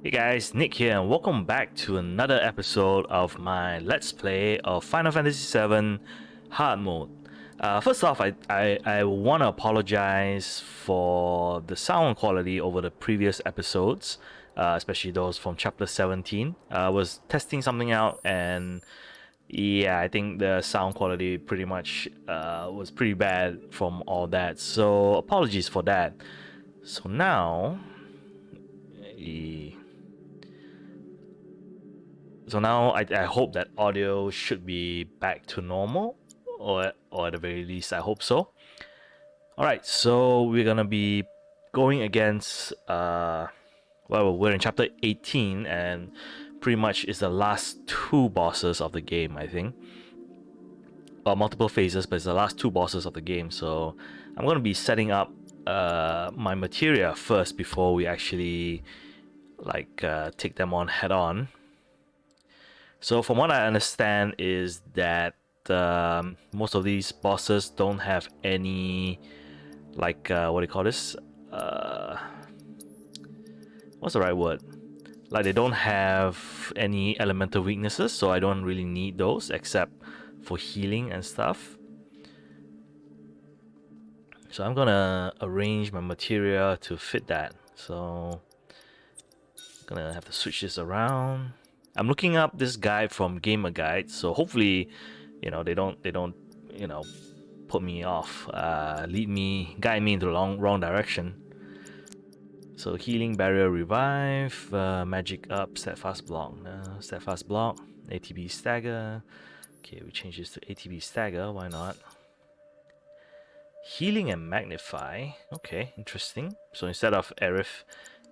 Hey guys, Nick here, and welcome back to another episode of my Let's Play of Final Fantasy VII Hard Mode. First off, I want to apologize for the sound quality over the previous episodes, especially those from Chapter 17. I was testing something out, and yeah, I think the sound quality pretty much was pretty bad from all that, so apologies for that. So now... eh, So now I hope that audio should be back to normal, or at the very least I hope so. Alright, so we're gonna be going against well, we're in chapter 18, and pretty much is the last two bosses of the game, I think. Well, multiple phases, but it's the last two bosses of the game, so I'm gonna be setting up my materia first before we actually take them on head on. So from what I understand is that most of these bosses don't have any what do you call this? Uh, what's the right word? Like they don't have any elemental weaknesses, so I don't really need those except for healing and stuff. So I'm gonna arrange my materia to fit that. So I'm gonna have to switch this around. I'm looking up this guide from Gamer Guide, so hopefully, they don't, put me off, guide me into the wrong direction. So healing, barrier, revive, magic up, steadfast block, steadfast block, ATB stagger. Okay, we change this to ATB stagger. Why not? Healing and magnify. Okay, interesting. So instead of Aerith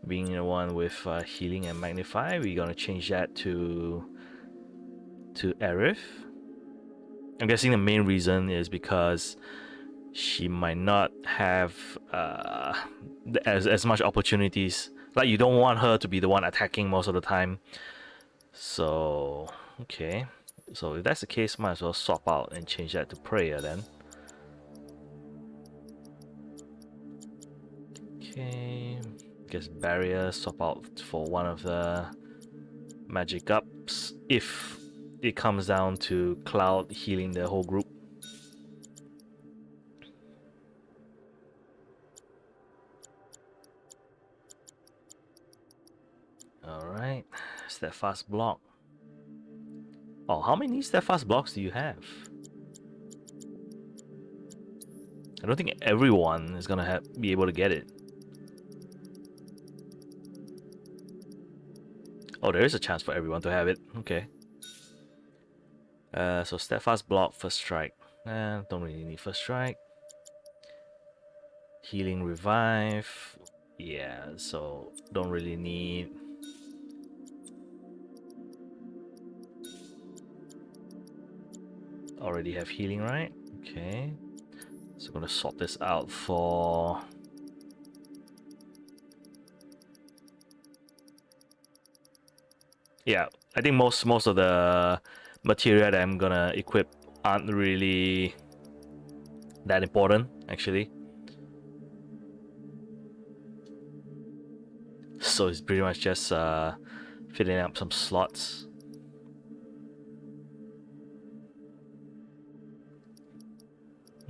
being the one with healing and magnify, we're gonna change that to Aerith. I'm guessing the main reason is because she might not have as much opportunities. Like you don't want her to be the one attacking most of the time. So okay, so if that's the case, might as well swap out and change that to prayer then. Okay, guess barrier, swap out for one of the magic ups if it comes down to Cloud healing the whole group. Alright, steadfast block. Oh, how many steadfast blocks do you have? I don't think everyone is gonna be able to get it. Oh, there is a chance for everyone to have it. Okay. So steadfast block, first strike. Don't really need first strike. Healing, revive. Yeah, so don't really need. Already have healing, right? Okay. So I'm gonna swap this out for. Yeah, I think most of the material that I'm gonna equip aren't really that important, actually. So it's pretty much just filling up some slots.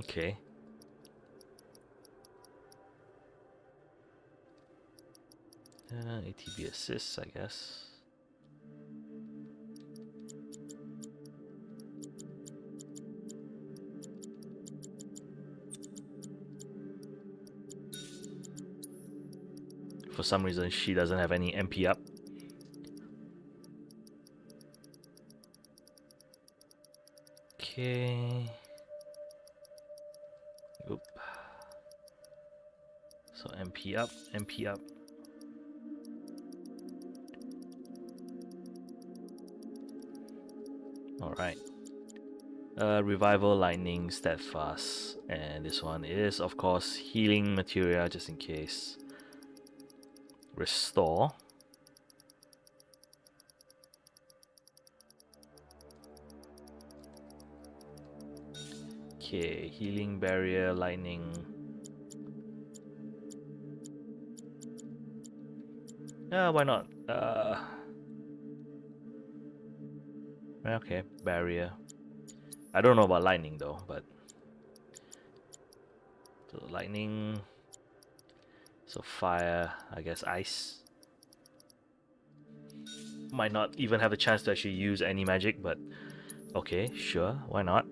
Okay. ATB assists, I guess. For some reason, she doesn't have any MP up. Okay. Oop. So MP up, MP up. Alright. Revival, lightning, steadfast. And this one is, of course, healing materia just in case. Restore. Okay, healing, barrier, lightning. Why not? Okay, barrier. I don't know about lightning though, but so lightning. So fire, I guess ice. Might not even have a chance to actually use any magic, but okay, sure, why not?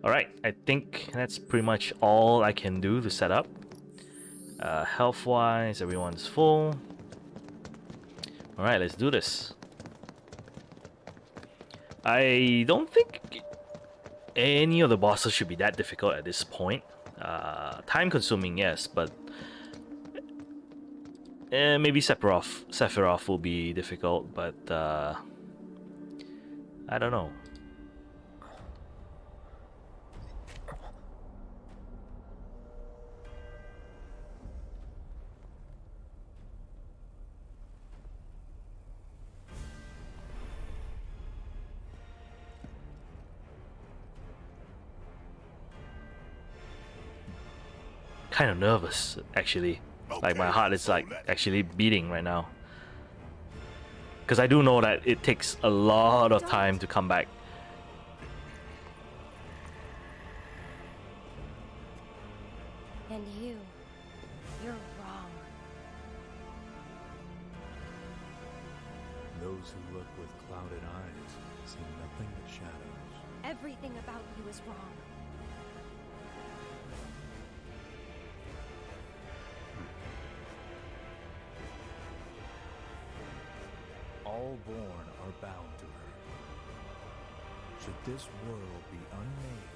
Alright, I think that's pretty much all I can do to set up. Health-wise, everyone's full. Alright, let's do this. I don't think any of the bosses should be that difficult at this point. Time-consuming, yes, but maybe Sephiroth will be difficult, but I don't know. Kind of nervous, actually. Like my heart is like actually beating right now. Because I do know that it takes a lot of time to come back. And you're wrong. Those who look with clouded eyes see nothing but shadows. Everything about you is wrong. All born are bound to her. Should this world be unmade,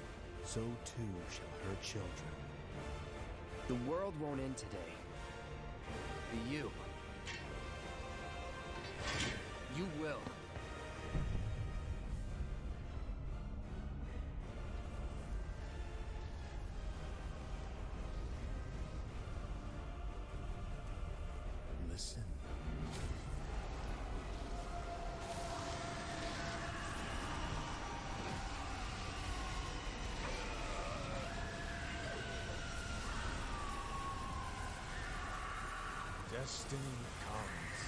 so too shall her children. The world won't end today. But you will. Listen. Destiny comes.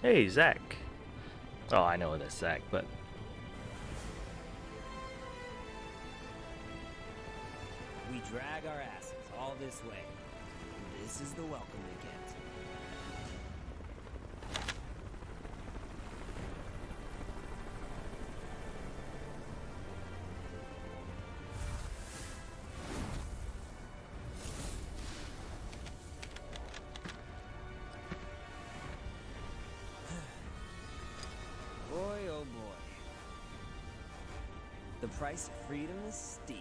Hey, Zack. Oh, I know that's Zack, but We drag our asses all this way. This is the welcome we get. Boy, oh boy. The price of freedom is steep.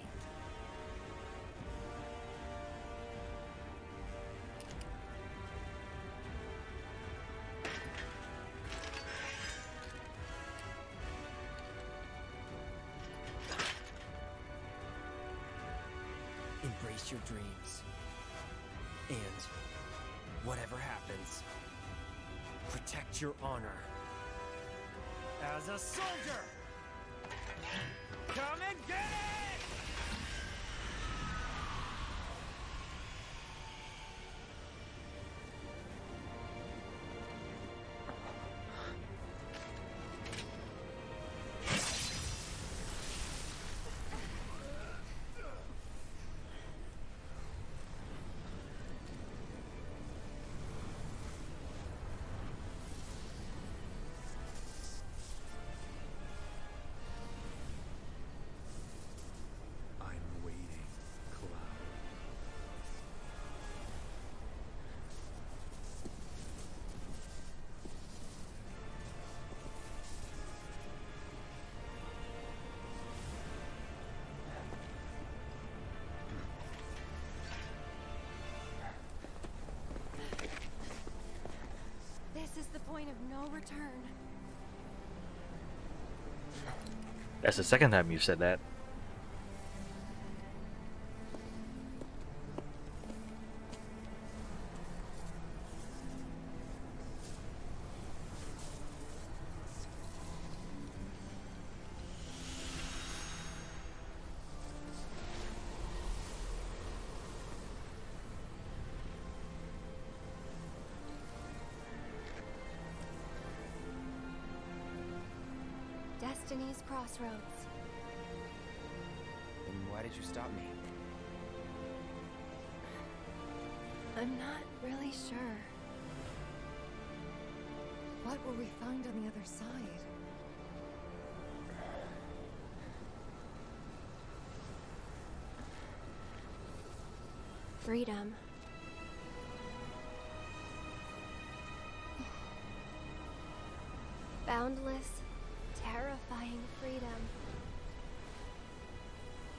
Embrace your dreams. And whatever happens, protect your honor. As a soldier! Come and get it! I'm waiting, Cloud. This is the point of no return. that's the second time you've said that. Destiny's crossroads. Then why did you stop me? I'm not really sure. What will we find on the other side? Freedom. Boundless, terrifying freedom.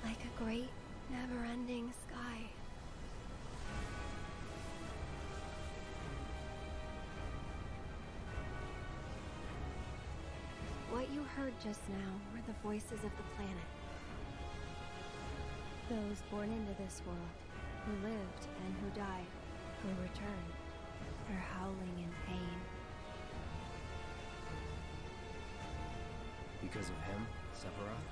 Like a great, never-ending sky. What you heard just now were the voices of the planet. Those born into this world, who lived and who died, who returned, are howling in pain. Because of him, Sephiroth?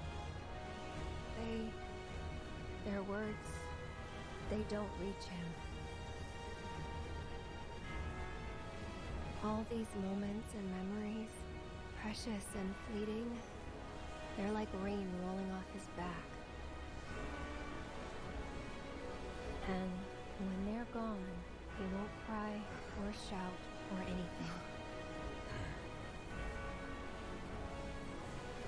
Their words, they don't reach him. All these moments and memories, precious and fleeting, they're like rain rolling off his back. And when they're gone, he won't cry or shout or anything.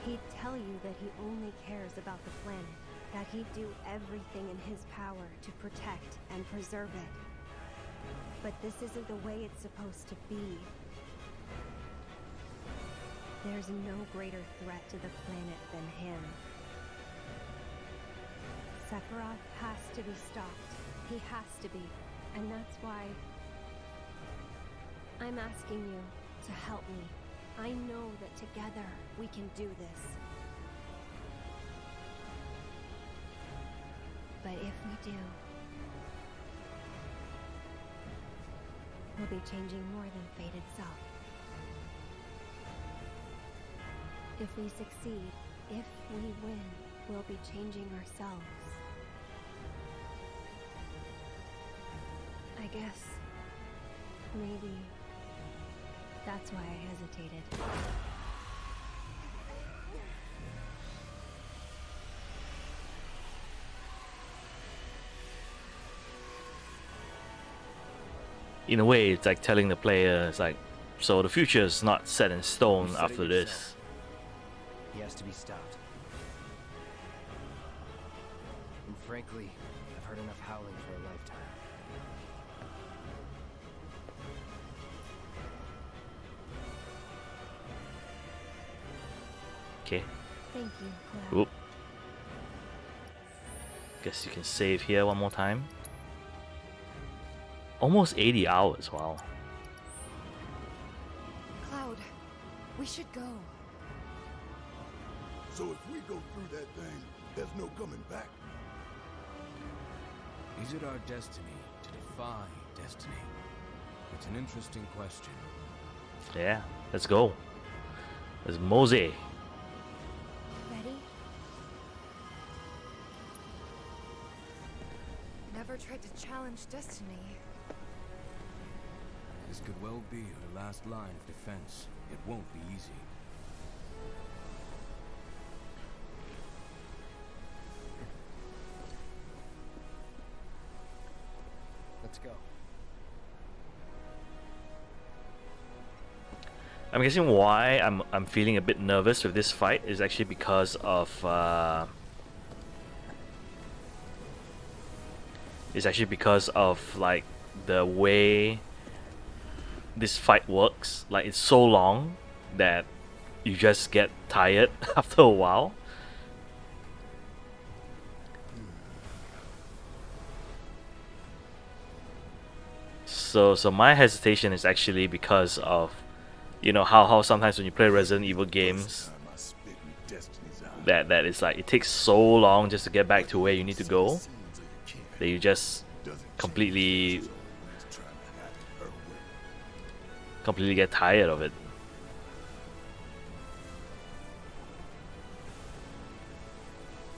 He'd tell you that he only cares about the planet, that he'd do everything in his power to protect and preserve it. But this isn't the way it's supposed to be. There's no greater threat to the planet than him. Sephiroth has to be stopped. He has to be. And that's why I'm asking you to help me. I know that together we can do this. But if we do, we'll be changing more than fate itself. If we succeed, if we win, we'll be changing ourselves. I guess maybe that's why I hesitated. In a way, it's like telling the player, it's like, so the future is not set in stone You said it after yourself. this. He has to be stopped. And frankly, I've heard enough howling for a lifetime. Okay. Thank you, Cloud. Oop. Guess you can save here one more time. Almost 80 hours, wow. Cloud, we should go. So if we go through that thing, there's no coming back. Is it our destiny to defy destiny? It's an interesting question. Yeah, let's go. Let's mosey. Ready? Never tried to challenge destiny. This could well be her last line of defense. It won't be easy. Let's go. I'm guessing why I'm feeling a bit nervous with this fight is actually because of like the way this fight works. Like it's so long that you just get tired after a while. So my hesitation is actually because of, you know, how sometimes when you play Resident Evil games, Time I spit in Destiny's eye. that it's like it takes so long just to get back to where you need to go Scenes of your campaign that you just doesn't change. completely She's always trying to have it her way. completely get tired of it.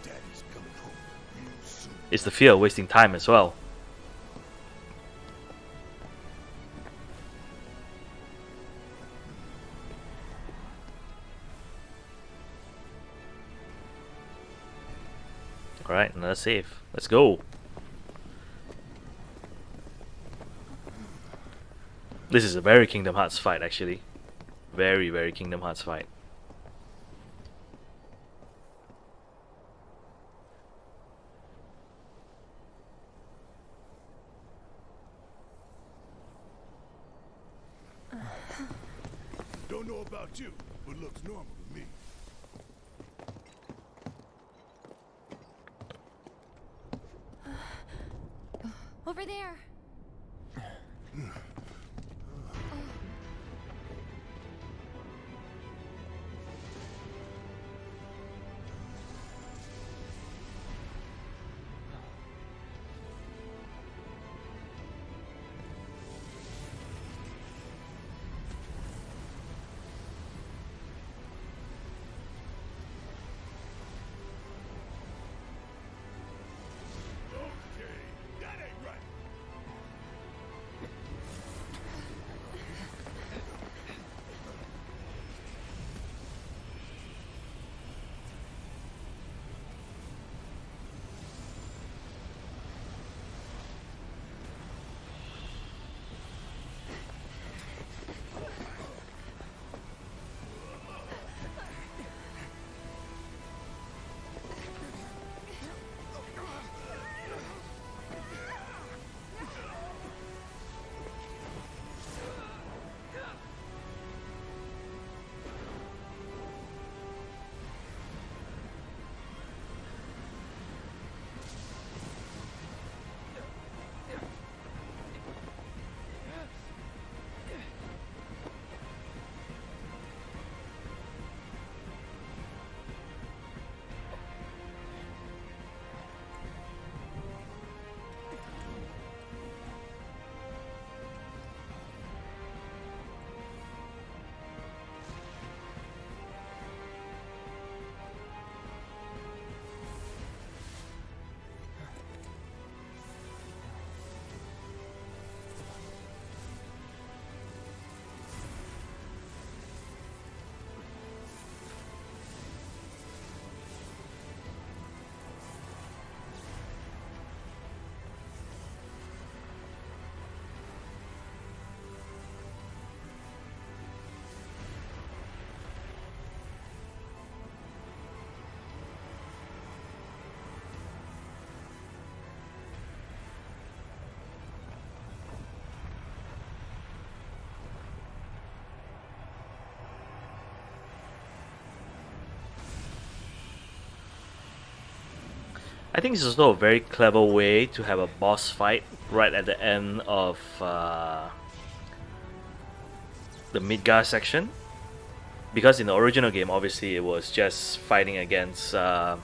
Daddy's coming home real soon. It's the fear of wasting time as well. Alright, another save. Let's go. This is a very Kingdom Hearts fight, actually. Very, very Kingdom Hearts fight. Don't know about you, but looks normal to me. Over there. Okay, that ain't right. I think this is also a very clever way to have a boss fight right at the end of the Midgar section. Because in the original game, obviously, it was just fighting against the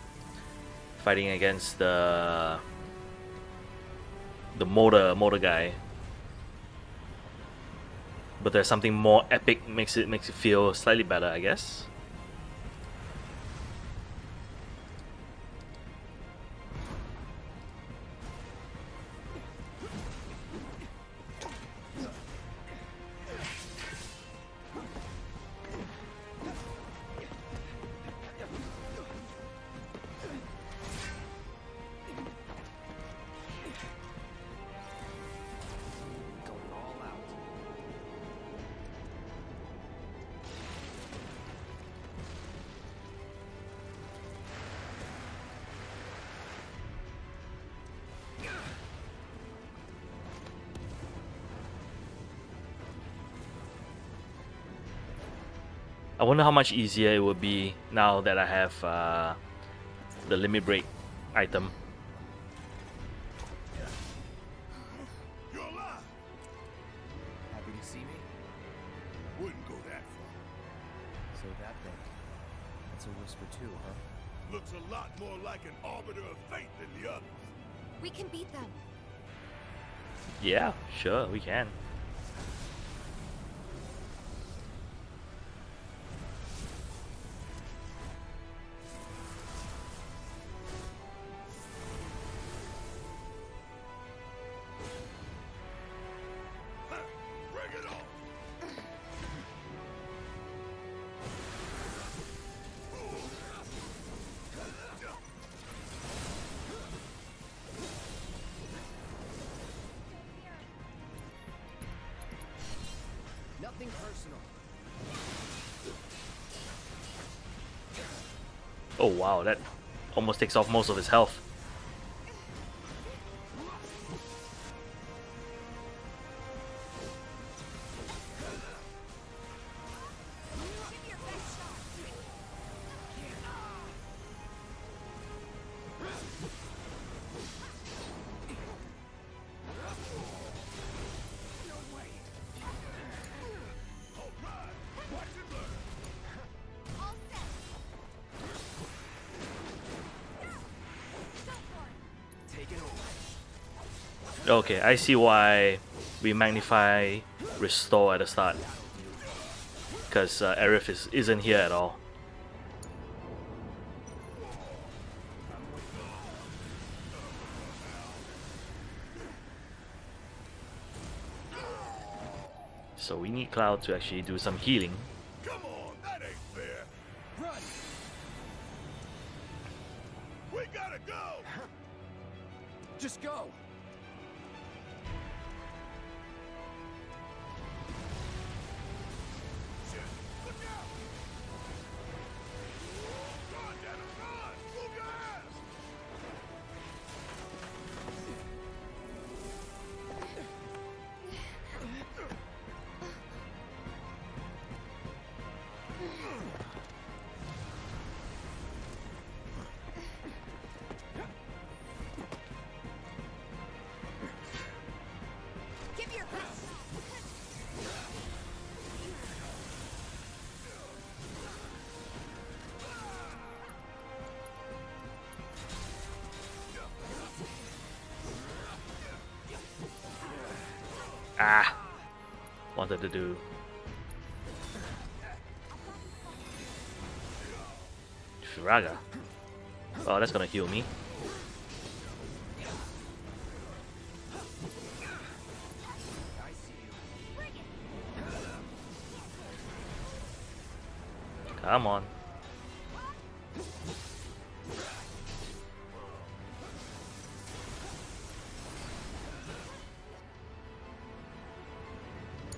motor guy. But there's something more epic, makes it feel slightly better, I guess. Going all out. I wonder how much easier it would be now that I have the limit break item. You're alive. Happy to see me? Wouldn't go that far. So that thing. That's a whisper too, huh? Looks a lot more like an arbiter of fate than the others. We can beat them. Yeah, sure, we can. Bring it on. Nothing personal. Oh wow, that almost takes off most of his health. Okay, I see why we magnify restore at the start. Because Aerith isn't here at all. So we need Cloud to actually do some healing. Come on, that ain't fair. Run! We gotta go. Just go! Shit, look out! Run, damn it, run! Move your ass! Give your best. Ah! Wanted to do. Firaga. Oh, that's gonna heal me. Come on.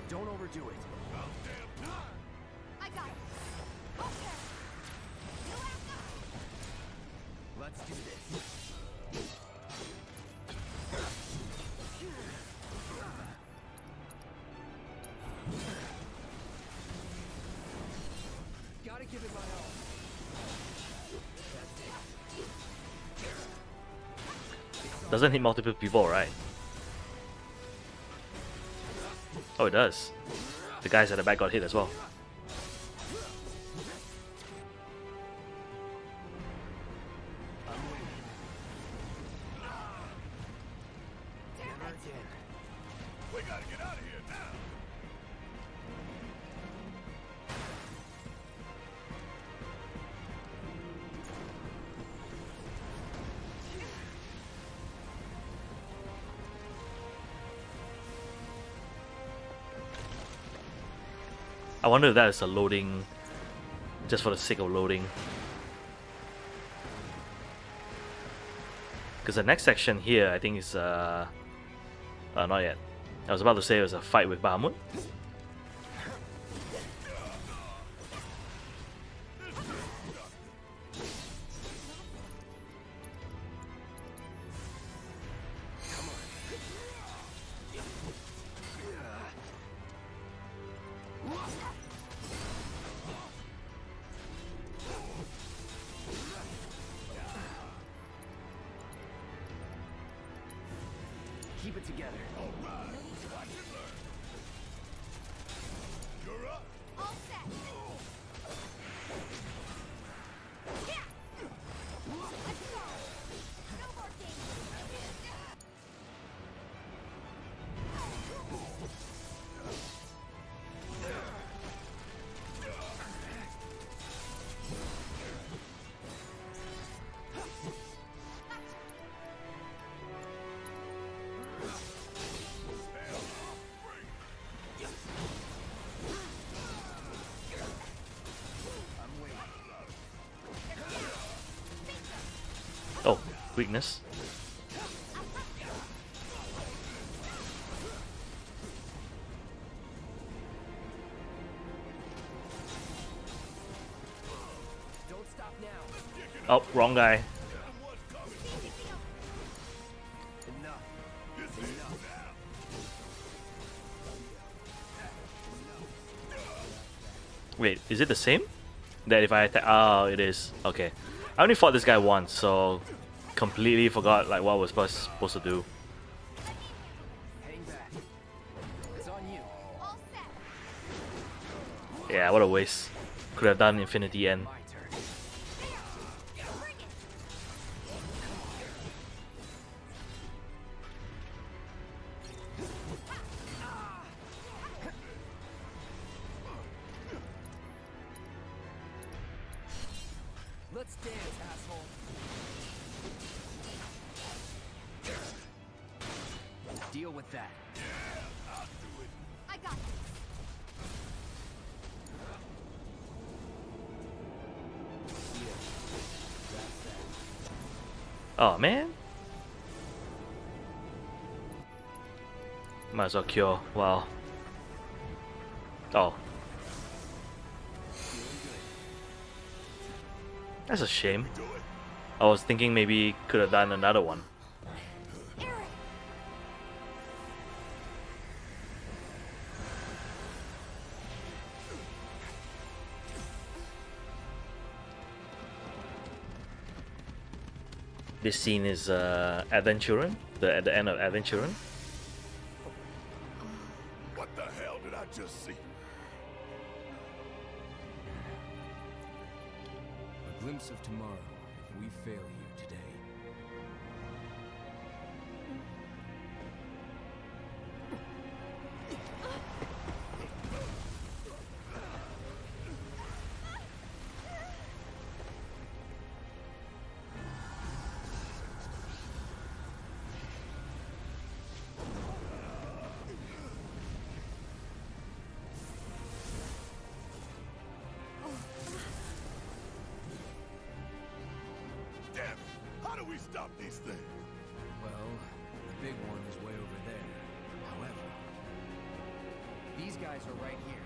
Don't overdo it. I got it. Okay. You have Let's do this. Gotta give it my all. Doesn't hit multiple people, right? Oh, it does. The guys at the back got hit as well. Never again. We gotta get out of here now. I wonder if that is a loading, just for the sake of loading. Because the next section here, I think is not yet. I was about to say it was a fight with Bahamut. Keep it together. You're up. all set. Yeah. Let's go. No more games. Oh, weakness. Oh, wrong guy. Wait, is it the same? That if I attack, oh, it is. Okay, I only fought this guy once, so completely forgot like what I was supposed to do. Hang back. It's on you. All set. Yeah, what a waste. Could have done Infinity End. My turn. Bring it. Let's dance, asshole. Deal with that. I got this. Oh man. Might as well cure. Wow. Oh. That's a shame. I was thinking maybe could have done another one. Eric. This scene is Advent Children, at the end of Advent Children. What the hell did I just see? A glimpse of tomorrow if we fail you today. Damn it! How do we stop these things? Well, the big one is way over there. However, these guys are right here.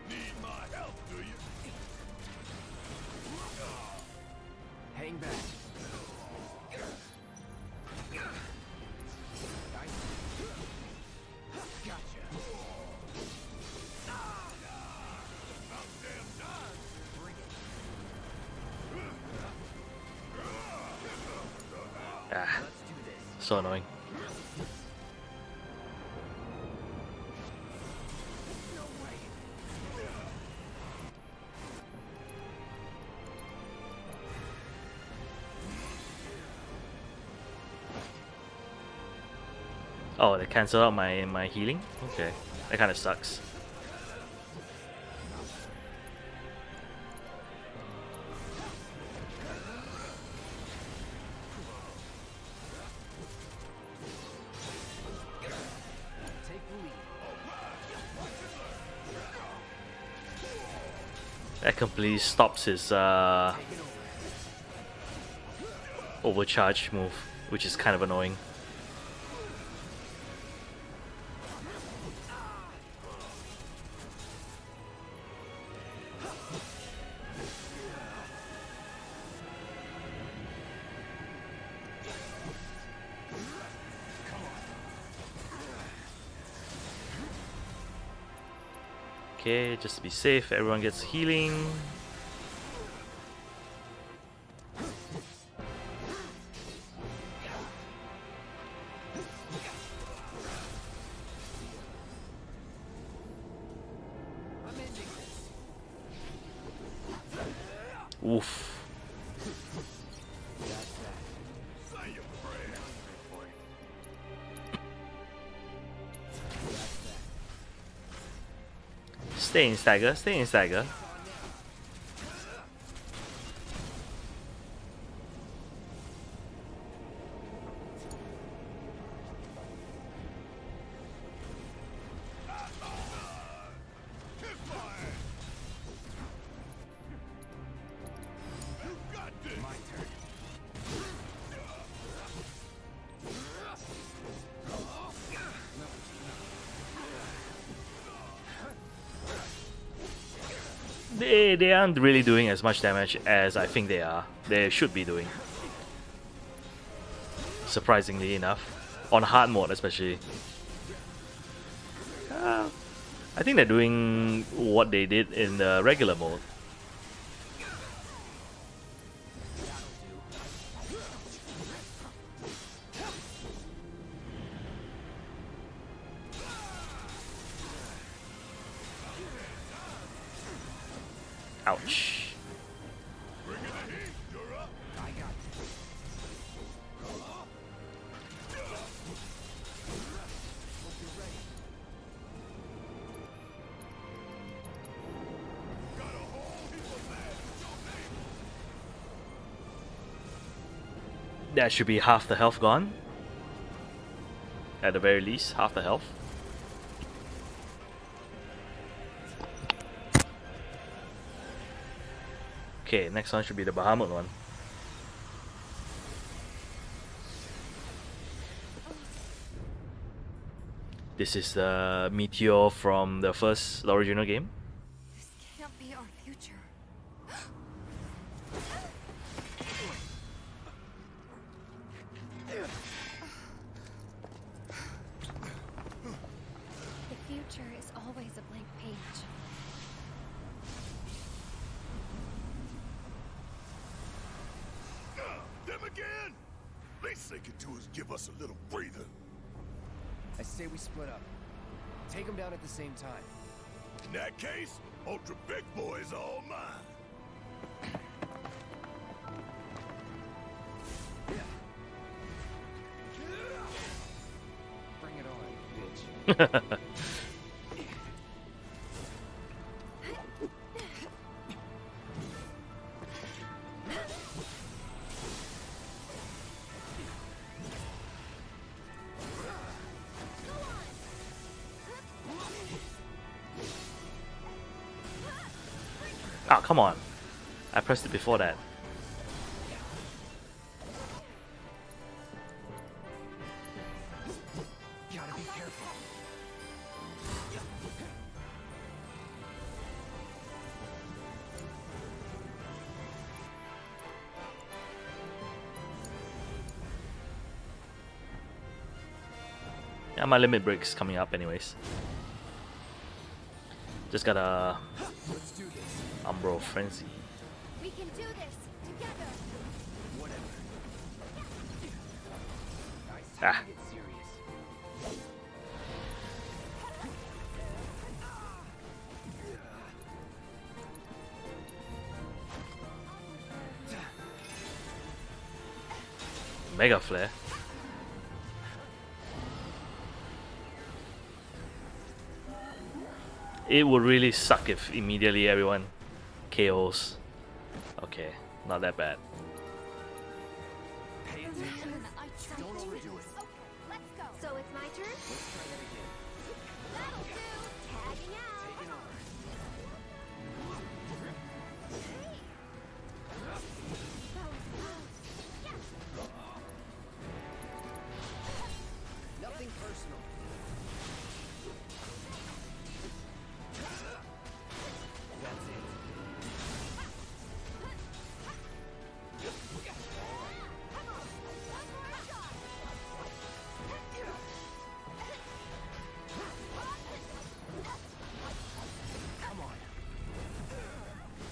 Need my help, do you? Hang back. Gotcha. About damn time! Bring it. Ah, Let's do this. so annoying. No way. Oh, they cancelled out my healing? Okay. That kinda sucks. Take the lead. That completely stops his Take it over. overcharge move, which is kind of annoying. Okay, just to be safe, everyone gets healing. I'm ending this. Oof. That's that. Say your prayers. That's that. Stay in stagger, stay in stagger. Kiss my ass! You got this! My turn. they aren't really doing as much damage as I think they should be doing. Surprisingly enough, on hard mode especially. I think they're doing what they did in the regular mode. Ouch. That should be half the health gone. At the very least, half the health. Okay, next one should be the Bahamut one. This is the meteor from the original game. This can't be our future. The future is always a blank page. Them again? Least they can do is give us a little breather. I say we split up. Take them down at the same time. In that case, Ultra Big Boy is all mine. Bring it on, bitch. Ah, come on. I pressed it before that. Gotta be careful. Yeah, my limit break's coming up anyways. Just gotta Let's do this. Umbro Frenzy. We can do this together. Whatever. Nice. Ah. Time to get serious. Mega Flare. It would really suck if immediately everyone KOs. Okay, not that bad. Pay attention. I tried Don't to. overdo it. Okay, let's go. So it's my turn? Let's try that again. That'll do. Tagging out. Taking over. Nothing personal. That's it. Come on.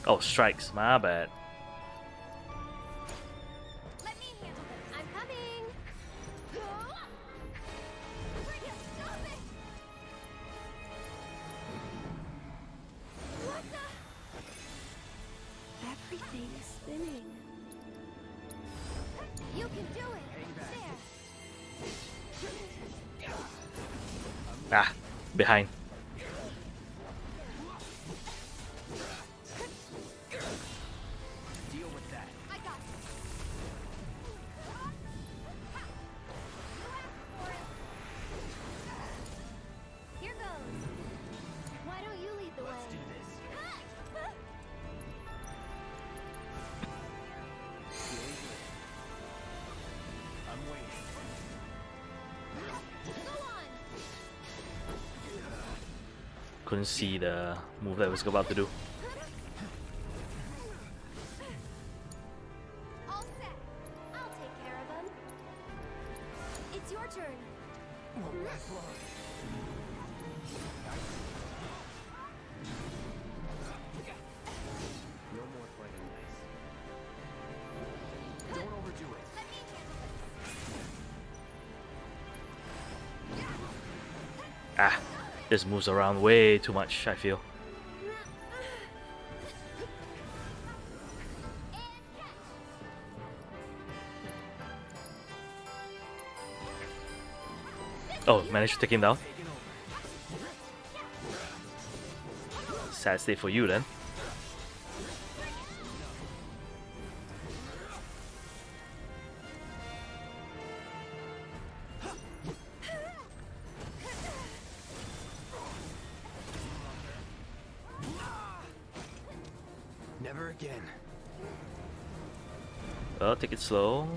Oh, strikes, my bad. Let me handle this. I'm coming. Bring it. Stop it. What the? Everything is spinning. You can do it. Hang back. There. Ah, behind. Deal with that. I got it. Here goes. Why don't you lead the way? Let's do this. Feeling good. I'm waiting. Go on. Couldn't see the move that I was about to do. turn. No more playing nice. Don't overdo it. Let me handle this. Ah, this moves around way too much, I feel. Oh, managed to take him down. Sad state for you then. Never again. Well, take it slow.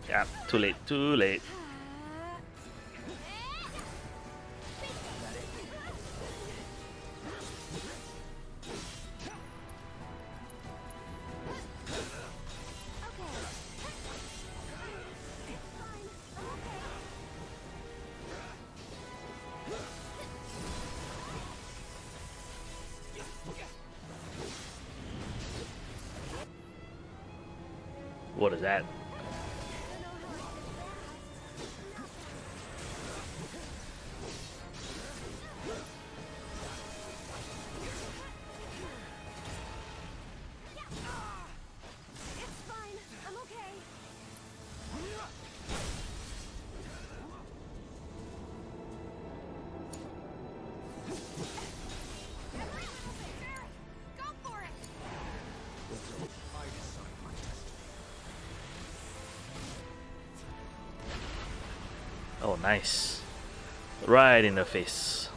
Yeah, too late, too late. What is that? It's fine. I'm okay. Go for it. Oh, nice. Right in the face.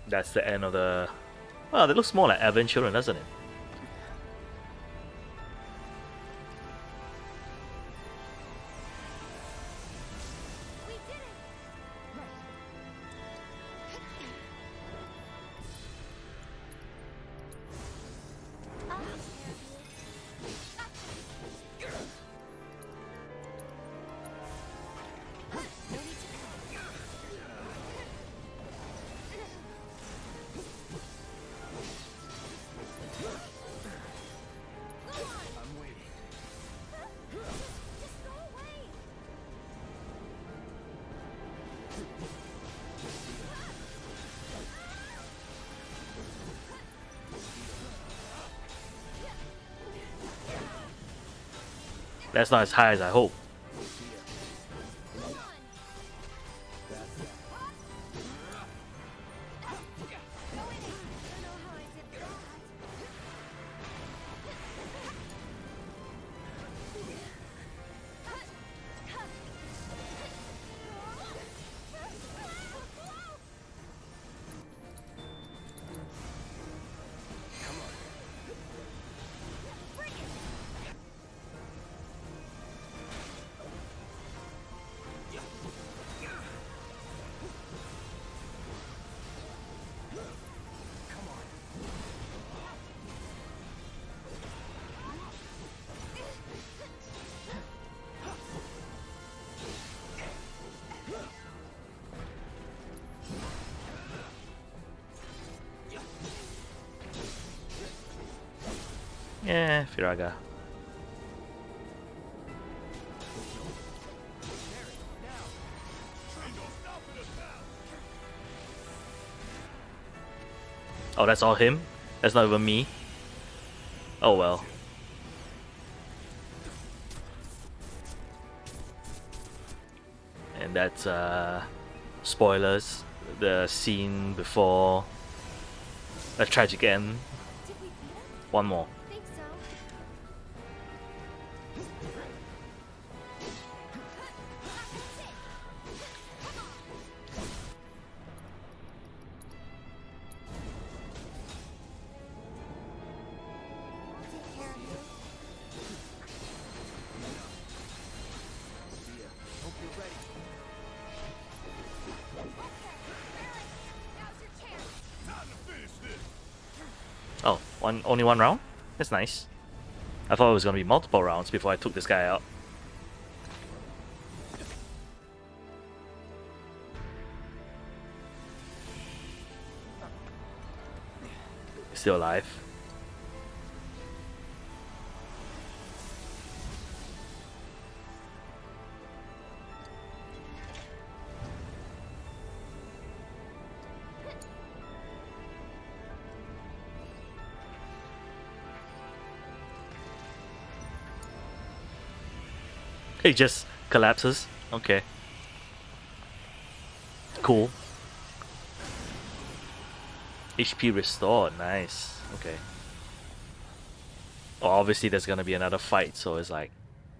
That's the end of the... Well, it looks more like Advent Children, doesn't it? We did it. I'm waiting. Just go away. That's not as high as I hope. Yeah, Firaga. Oh, that's all him? That's not even me? Oh well. And that's spoilers. the scene before a tragic end. Did we beat him? One more. Think so. I'll take care of you. Hope you're ready. Now's your chance. Time to finish this. Oh, only one round? That's nice. I thought it was gonna be multiple rounds before I took this guy out. Still alive. It just collapses. Okay. Cool. HP restored. Nice. Okay. Well, obviously there's gonna be another fight, so it's like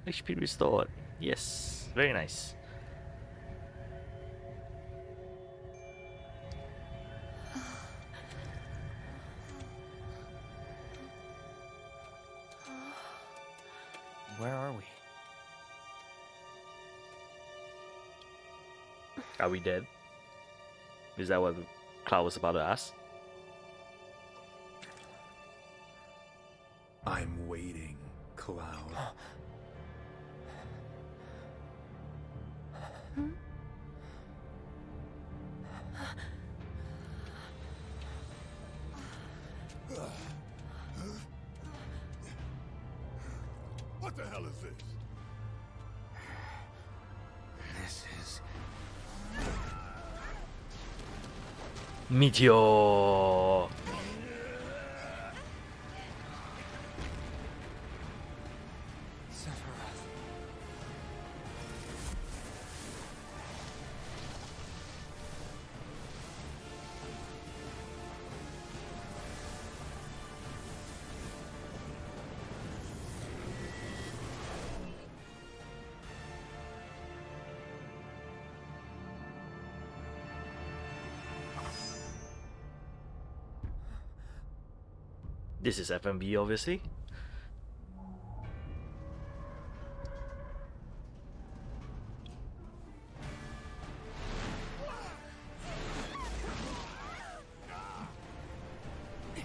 HP restored. Yes. Very nice. Where are we? Are we dead? Is that what Cloud was about to ask? I'm waiting, Cloud. What the hell is this? This is... Meteor. Sephiroth. This is FMB, obviously.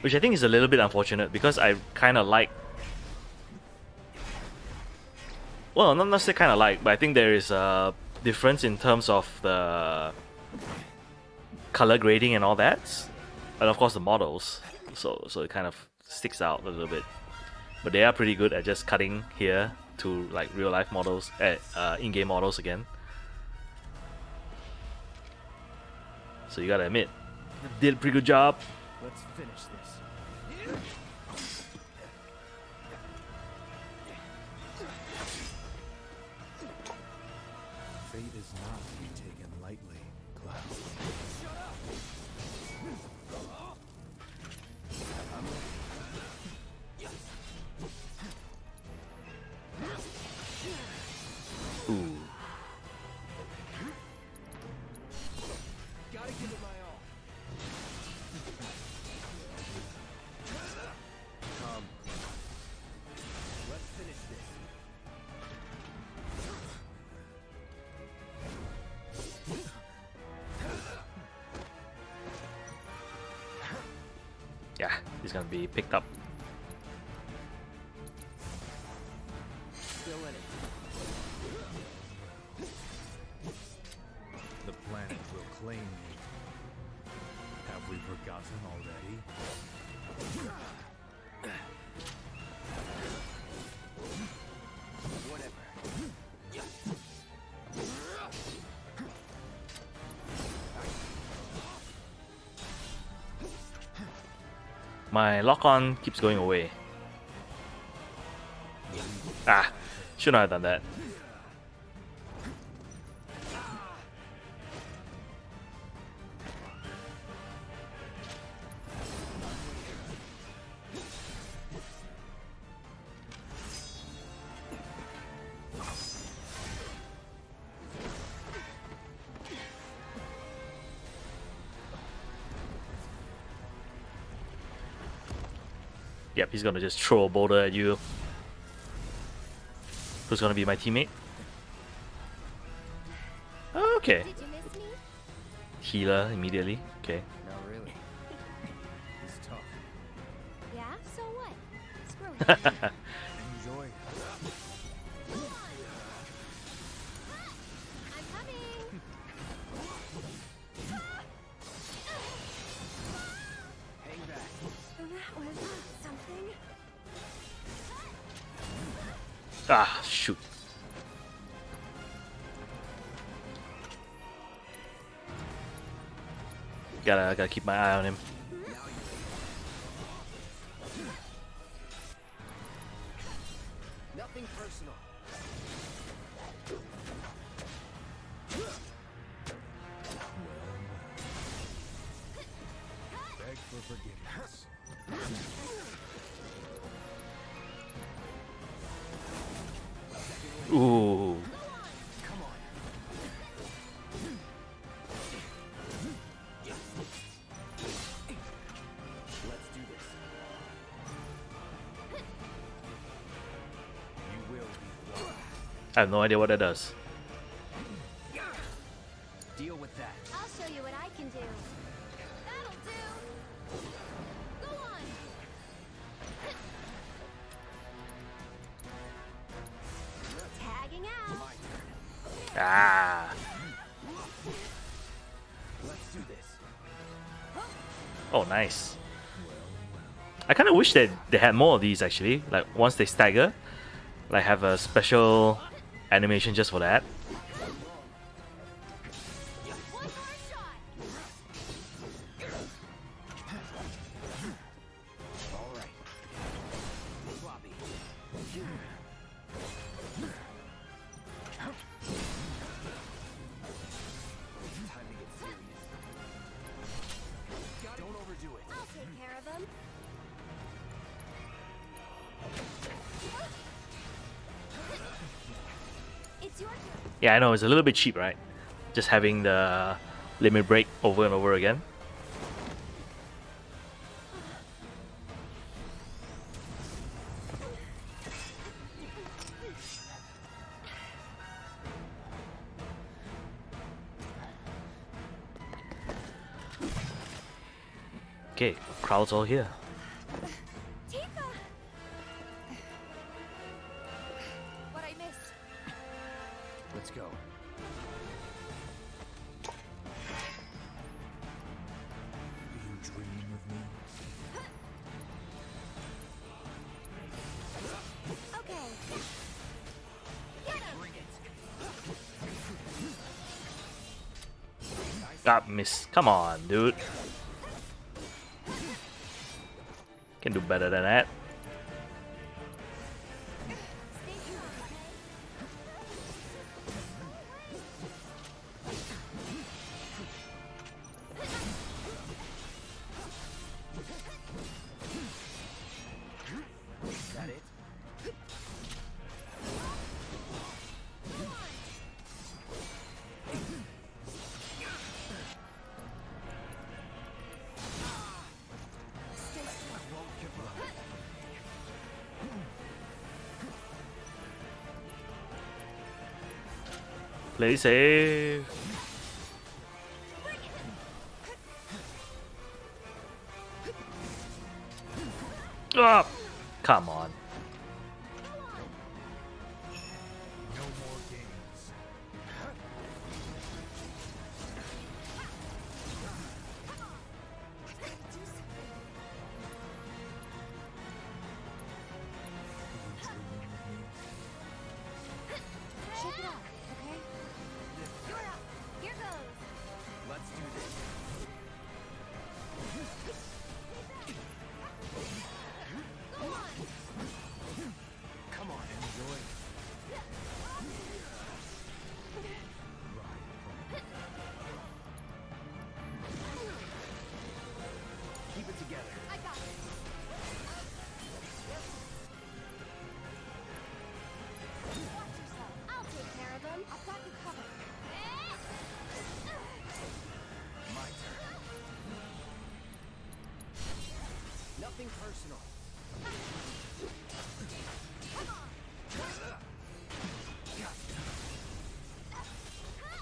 Which I think is a little bit unfortunate because I kind of like. Well, not necessarily kind of like, but I think there is a difference in terms of the color grading and all that, and of course the models. So it kind of sticks out a little bit. But they are pretty good at just cutting here to like real life models, in-game models again. So you gotta admit, did a pretty good job. Let's finish this. Fate is not to be taken lightly, Cloud. Ooh. Gotta give it my all. Let's finish this. Yeah, he's gonna be picked up. Still in it. The planet will claim me. Have we forgotten already? Whatever. My lock-on keeps going away. Ah, should not have done that. Yep, he's gonna just throw a boulder at you. Who's gonna be my teammate? Okay. Did you miss me? Healer immediately. Okay. No, really. He's tough. Yeah, so what? Screw him. Enjoy. I'm coming. Hang back. That was something. Ah, shoot. Gotta keep my eye on him. Nothing personal. Beg for forgiveness. Ooh. Come on. Let's do this. You will be one. I have no idea what that does. Deal with that. I'll show you what I can do. That'll do. Go on. Tagging out. My turn. Ah. Let's do this. Oh, nice. I kind of wish that they had more of these actually. Like once they stagger, like have a special animation just for that. One more shot. All right. Sloppy. Time to get serious. Don't overdo it. I'll take care of him. It's your turn. Yeah, I know it's a little bit cheap, right? Just having the limit break over and over again. Okay, crowd's all here. Tifa! What I miss? Let's go. Do you dream of me? Okay. Get him! Bring it. Ah, miss. Come on, dude. Can do better than that. Stay strong, okay? Is that it? Stay strong. Won't give up. Play safe. Ah, come on. No more games. Do you dream of me? Shake it off, okay? You're up. Here goes. Let's do this. Go on. Come on, Enjoy. keep it together. I got this. Watch yourself. I'll take care of him. I've got you covered. My turn. Nothing personal.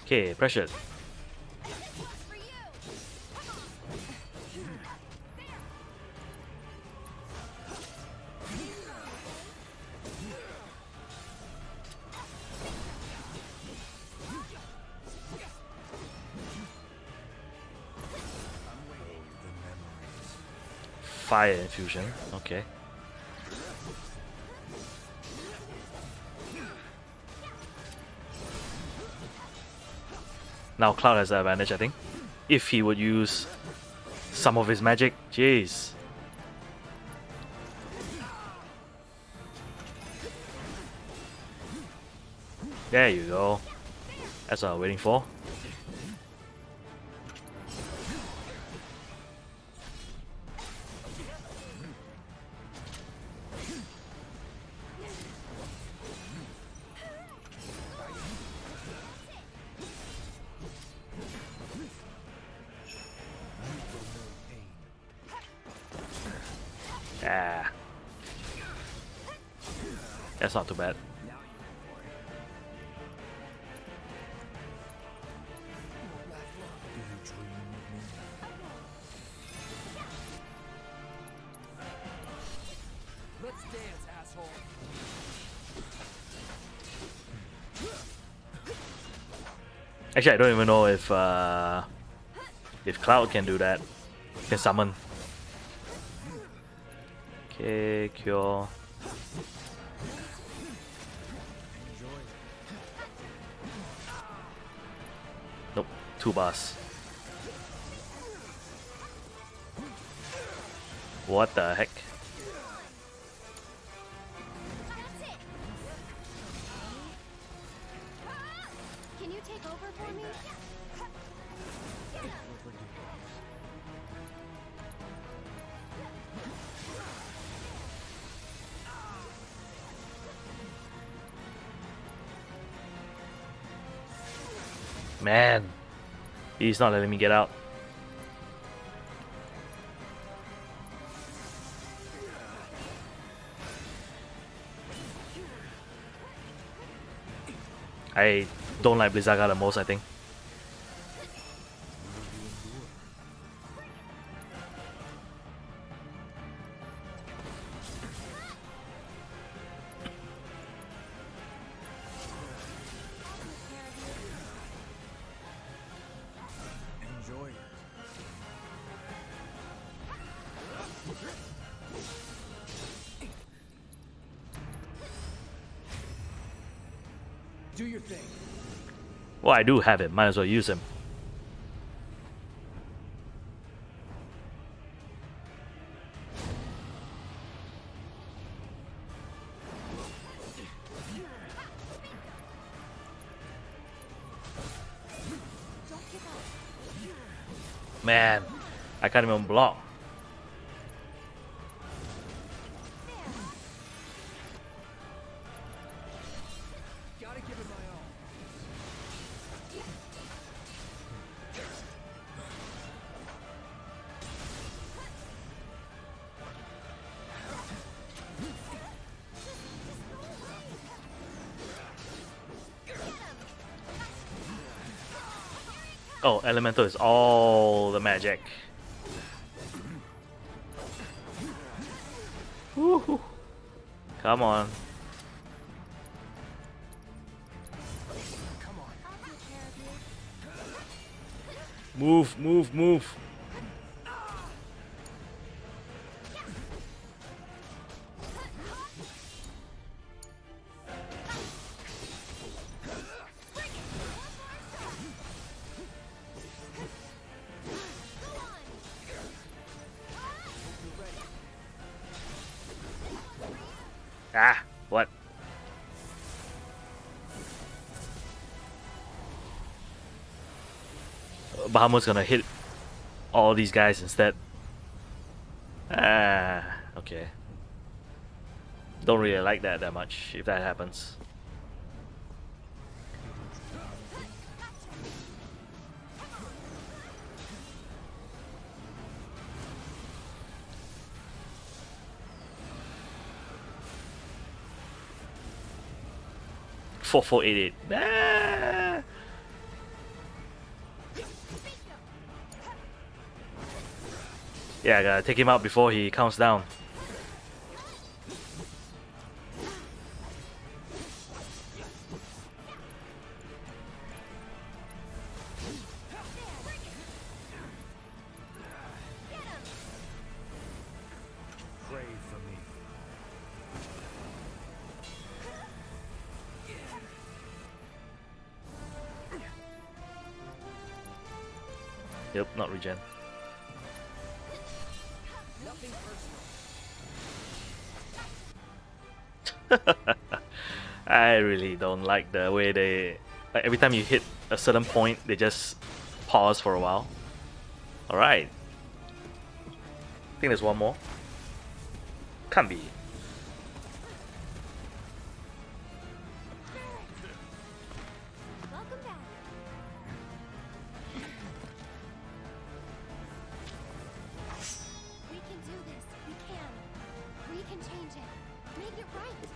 Okay, pressured. Fire infusion. Okay. Now Cloud has the advantage, I think. If he would use some of his magic. Jeez. There you go. That's what I'm waiting for. Ah. That's not too bad. Let's dance, asshole. Actually, I don't even know if Cloud can do that. Can summon. Okay, cure. Nope, 2 bars. What the heck? Can you take over for me? Man, he's not letting me get out. I don't like Blizzaga the most, I think. Enjoy it. Do your thing. Well, I do have it. Might as well use him. Man, I can't even block. Gotta give it my all. Oh, Elemental is all the magic. Woohoo. Come on. Move, move, move. Ah, what? Bahamut's gonna hit all these guys instead. Ah, okay. Don't really like that much if that happens. 4488. Ah! Yeah, I gotta take him out before he counts down. Pray for me. Yep, not regen. I really don't like the way they, like, every time you hit a certain point, they just pause for a while. Alright. I think there's one more. Can't be. Welcome back. We can do this. We can. We can change it. Make it right.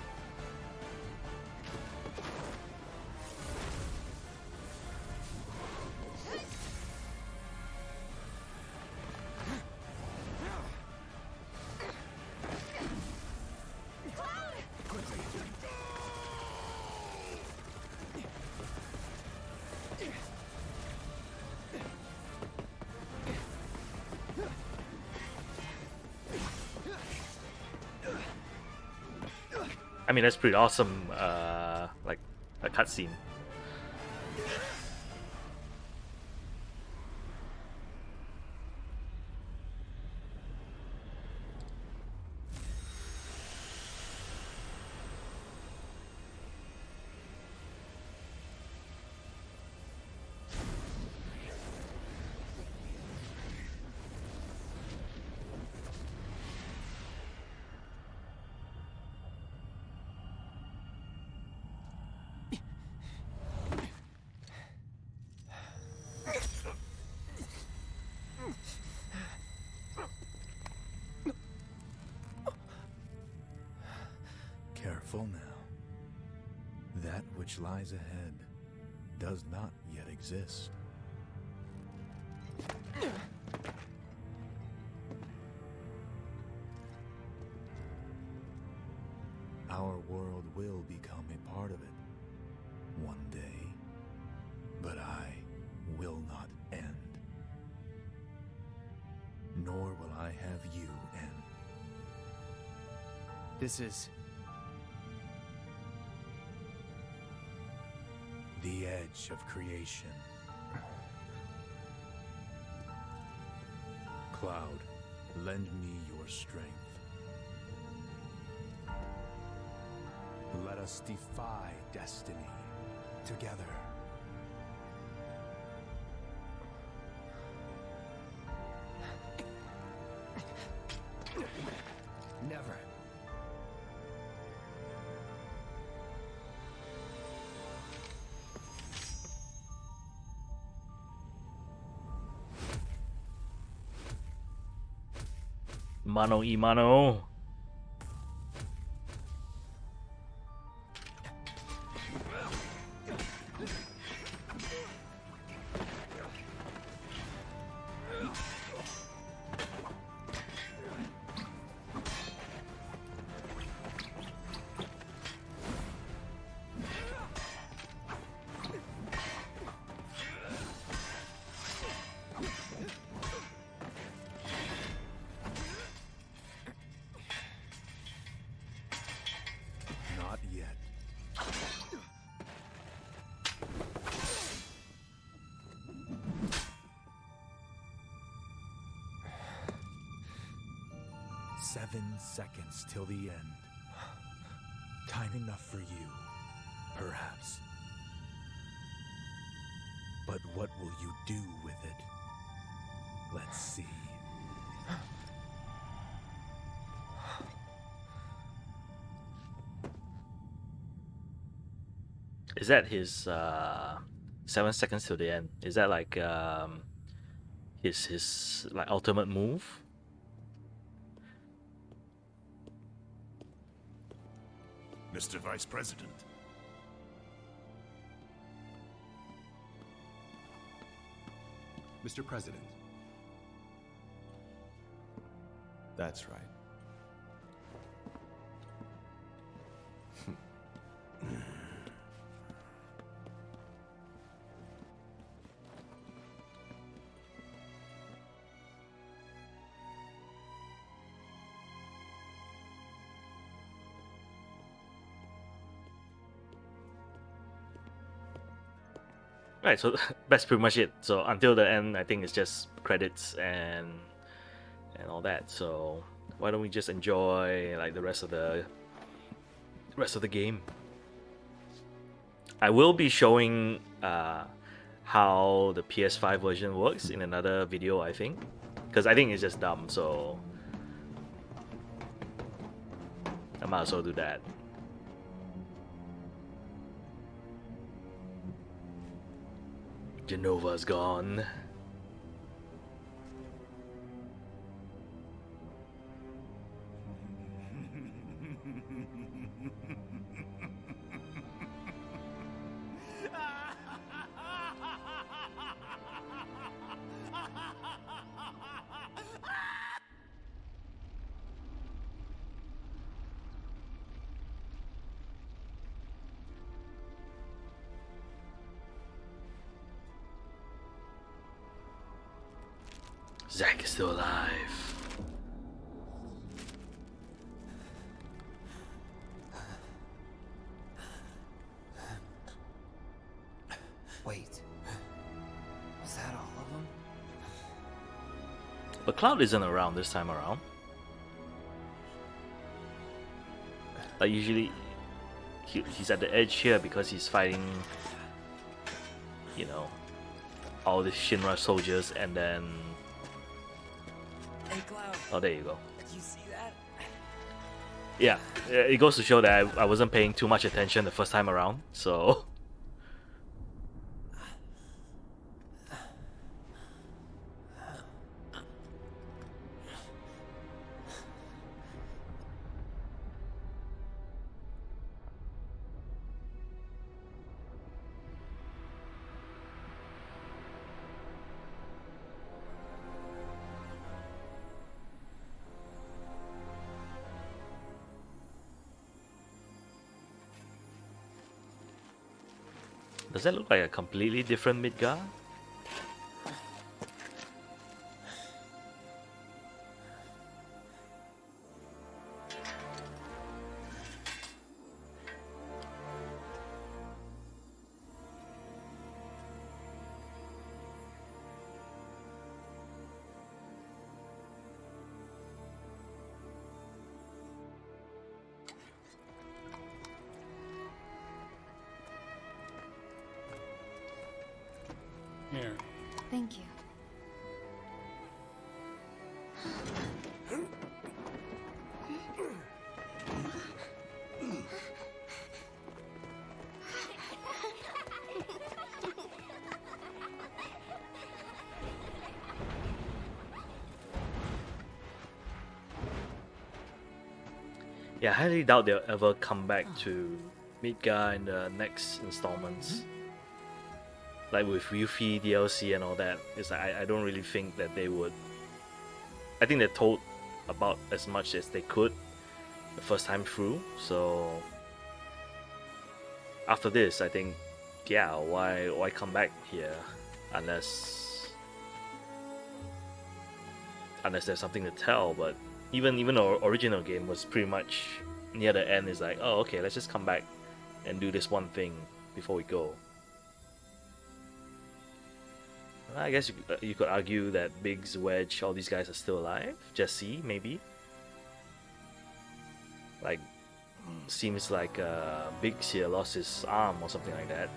I mean, that's pretty awesome, like, a cutscene. Careful now. That which lies ahead does not yet exist. Our world will become a part of it one day, but I will not end. Nor will I have you end. This is... The edge of creation. Cloud, lend me your strength. Let us defy destiny together. never. Mano y mano. Not yet. Seven seconds till the end. Time enough for you, perhaps. But what will you do with it? Let's see. Is that his 7 seconds to the end? Is that like his like ultimate move? Mr. Vice President, Mr. President. That's right. Right, so that's pretty much it. So until the end, I think it's just credits and all that. So why don't we just enjoy like the rest of the game? I will be showing how the PS5 version works in another video, I think, because I think it's just dumb. So I might as well do that. Genova's gone. Zack is still alive. Wait. Was that all of them? But Cloud isn't around this time around. Like usually he's at the edge here because he's fighting, you know, all the Shinra soldiers, and then Hey, Cloud. oh, there you go. You see that? Yeah, it goes to show that I wasn't paying too much attention the first time around, so does that look like a completely different Midgar? Here. Thank you. Yeah, I highly doubt they'll ever come back to Midgar in the next installments. Like with Yuffie DLC and all that, is I don't really think that they would. I think they told about as much as they could the first time through. So after this, I think, yeah, why come back here unless there's something to tell. But even the original game was pretty much near the end. Is like, oh, okay, let's just come back and do this one thing before we go. I guess you could argue that Biggs, Wedge, all these guys are still alive. Jesse, maybe. Like, seems like Biggs here lost his arm or something like that.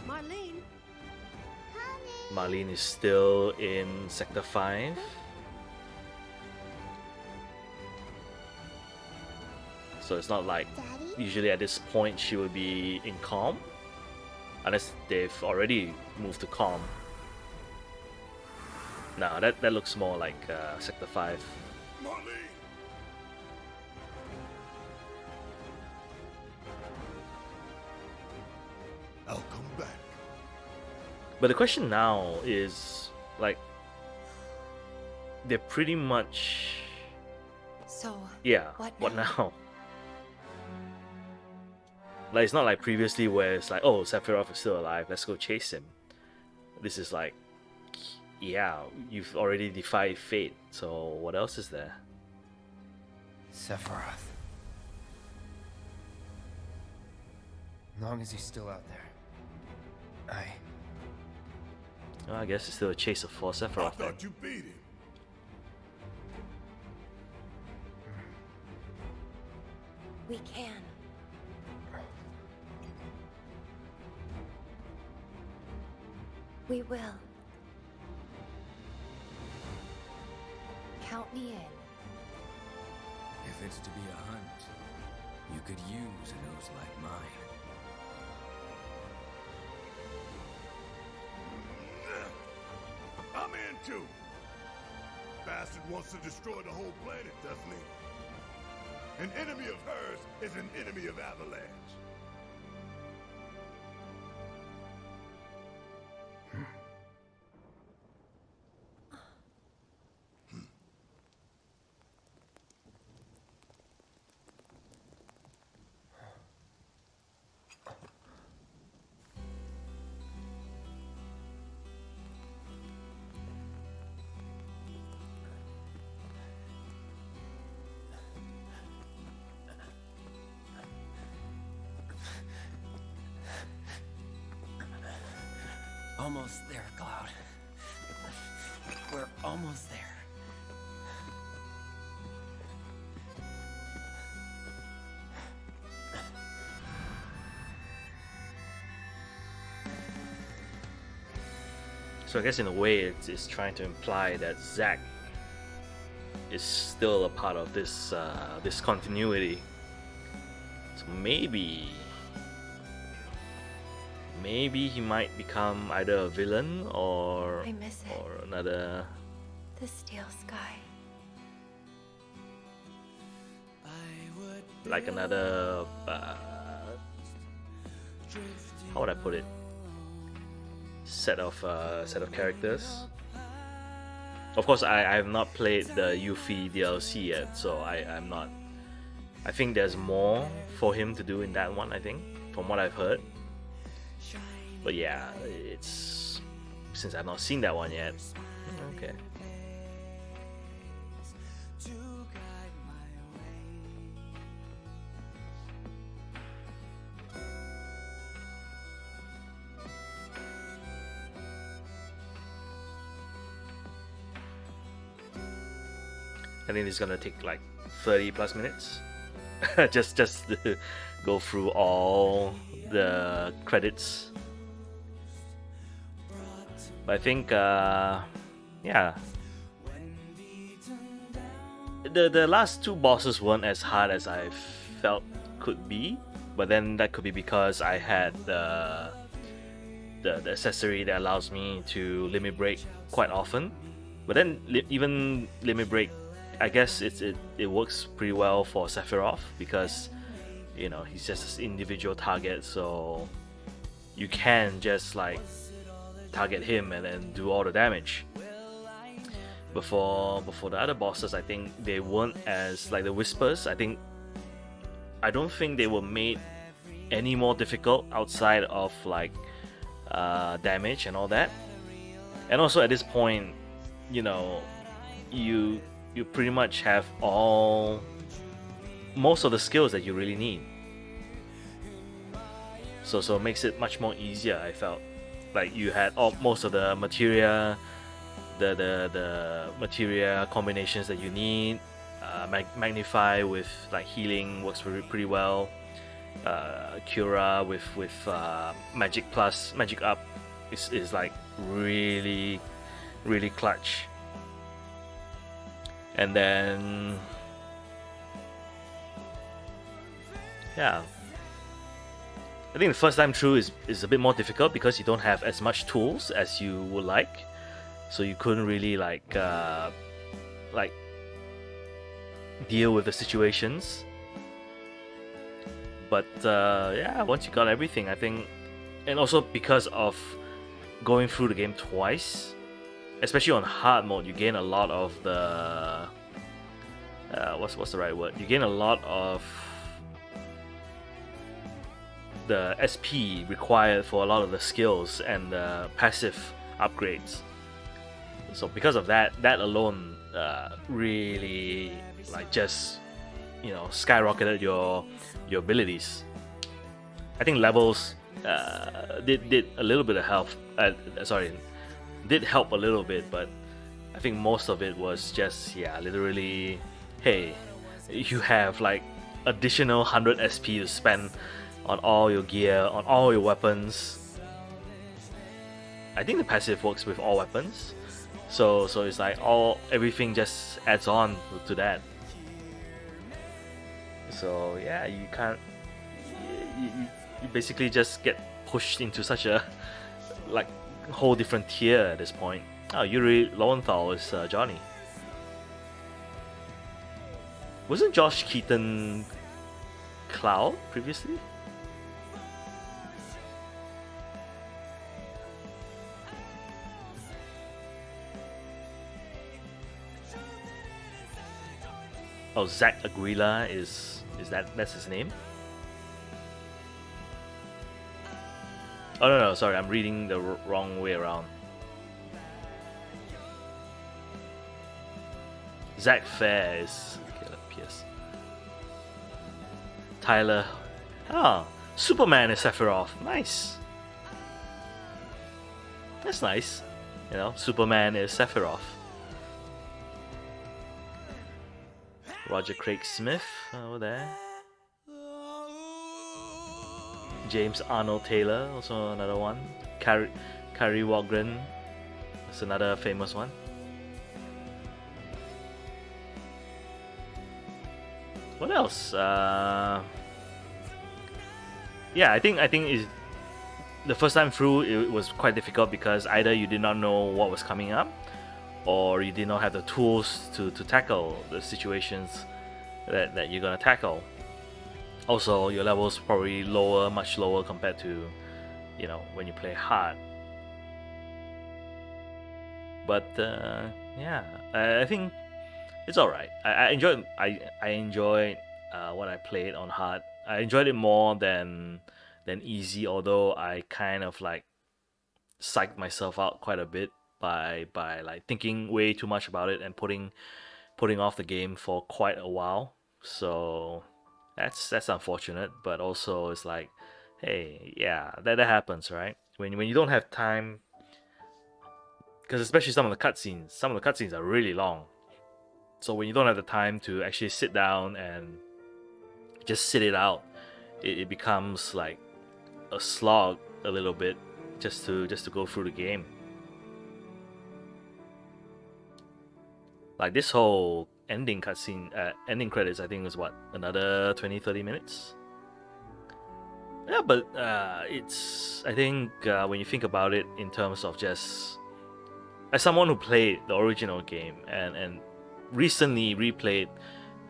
Marlene, Marlene is still in Sector 5. So it's not like usually at this point she would be in calm, unless they've already moved to calm. Nah, that looks more like Sector 5. Marlene! But the question now is like they're pretty much So, yeah. what now? Now? Like it's not like previously where it's like, oh, Sephiroth is still alive, let's go chase him. This is like, yeah, you've already defied fate, so what else is there? Sephiroth. As long as he's still out there. Well, I guess it's still a chase for I Sephiroth then. thought you beat him. We can. We will. Count me in. If it's to be a hunt, you could use a nose like mine. I'm in too. Bastard wants to destroy the whole planet, doesn't he? An enemy of hers is an enemy of Avalanche. Almost there, Cloud. We're almost there. So I guess in a way it's trying to imply that Zack is still a part of this this continuity. So maybe he might become either a villain or I miss it. or another. The steel sky. Like another how would I put it? Set of characters. Of course, I have not played the Yuffie DLC yet, so I'm not. I think there's more for him to do in that one. I think, from what I've heard. But yeah, it's since I've not seen that one yet. Okay. I think it's gonna take like 30 plus minutes just to go through all the credits. But I think yeah, the last two bosses weren't as hard as I felt could be, but then that could be because I had the accessory that allows me to limit break quite often. But then even limit break, I guess it works pretty well for Sephiroth because, you know, he's just an individual target, so you can just like target him and then do all the damage. Before the other bosses, I think they weren't as like the Whispers. I don't think they were made any more difficult outside of like damage and all that. And also at this point, you know, you pretty much have most of the skills that you really need. So it makes it much more easier. I felt like you had most of the materia, the materia combinations that you need. Magnify with like healing works pretty well. Cura with magic plus, magic up is like really clutch. And then yeah, I think the first time through is a bit more difficult because you don't have as much tools as you would like, so you couldn't really like deal with the situations. But yeah, once you got everything, I think, and also because of going through the game twice, especially on hard mode. You gain a lot of the what's the right word? You gain a lot of the SP required for a lot of the skills and the passive upgrades. So because of that, that alone really like just skyrocketed your abilities. I think levels did a little bit of help. Did help a little bit, but I think most of it was just literally, hey, you have like additional 100 SP to spend on all your gear, on all your weapons. I think the passive works with all weapons, so it's like everything just adds on to that. So yeah, you can't. You basically just get pushed into such a like whole different tier at this point. Oh, Yuri Lowenthal is Johnny. Wasn't Josh Keaton Cloud previously? Oh, Zach Aguila that's his name? Oh no, sorry, I'm reading the wrong way around. Zach Fair is Caleb Pierce. Tyler, Superman is Sephiroth. Nice. That's nice. Superman is Sephiroth. Roger Craig Smith over there. James Arnold Taylor, also another one. Carrie Wogren, that's another famous one. What else? I think is the first time through it was quite difficult because either you did not know what was coming up, or you did not have the tools to tackle the situations that you're gonna tackle. Also, your level's probably much lower compared to, when you play hard. But I think it's alright. I enjoyed what I played on hard. I enjoyed it more than easy, although I kind of like psyched myself out quite a bit by like thinking way too much about it and putting off the game for quite a while. So that's unfortunate, but also it's like, hey, that happens, right? When you don't have time, because especially some of the cutscenes are really long. So when you don't have the time to actually sit down and just sit it out, it becomes like a slog a little bit just to go through the game. Like this whole ending cutscene, ending credits, I think was another 20-30 minutes. Yeah, but it's, I think when you think about it in terms of just as someone who played the original game and recently replayed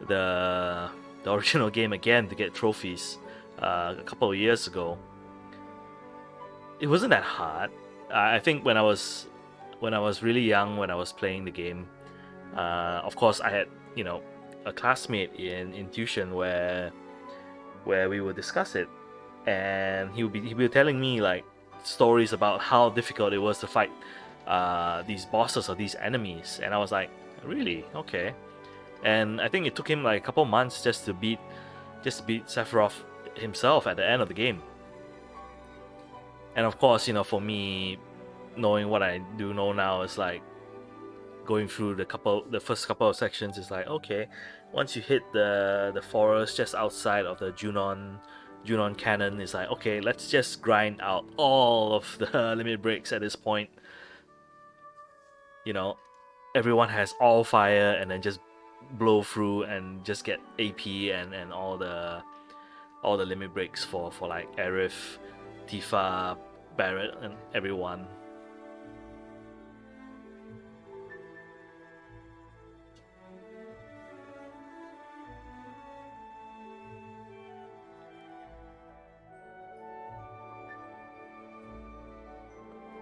the original game again to get trophies a couple of years ago, it wasn't that hard. I think when I was really young, when I was playing the game, of course I had a classmate in tuition where we would discuss it, and he would be telling me like stories about how difficult it was to fight these bosses or these enemies, and I was like, really? Okay. And I think it took him like a couple months just to beat Sephiroth himself at the end of the game. And of course, for me, knowing what I do know now, is like going through the first couple of sections is like, okay, once you hit the forest just outside of the Junon Cannon, it's like, okay, let's just grind out all of the limit breaks at this point. Everyone has all fire, and then just blow through and just get AP and all the limit breaks for like Aerith, Tifa, Barret, and everyone.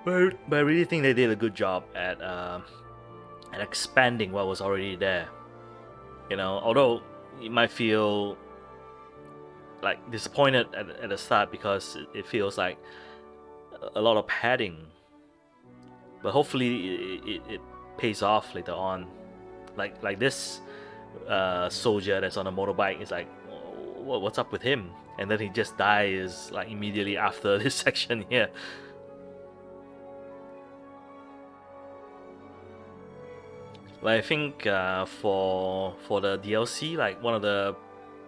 But I really think they did a good job at expanding what was already there. You know, although you might feel like disappointed at the start because it feels like a lot of padding, but hopefully it pays off later on. Like this soldier that's on a motorbike is like, what's up with him? And then he just dies like immediately after this section here. Like I think for the DLC, like one of the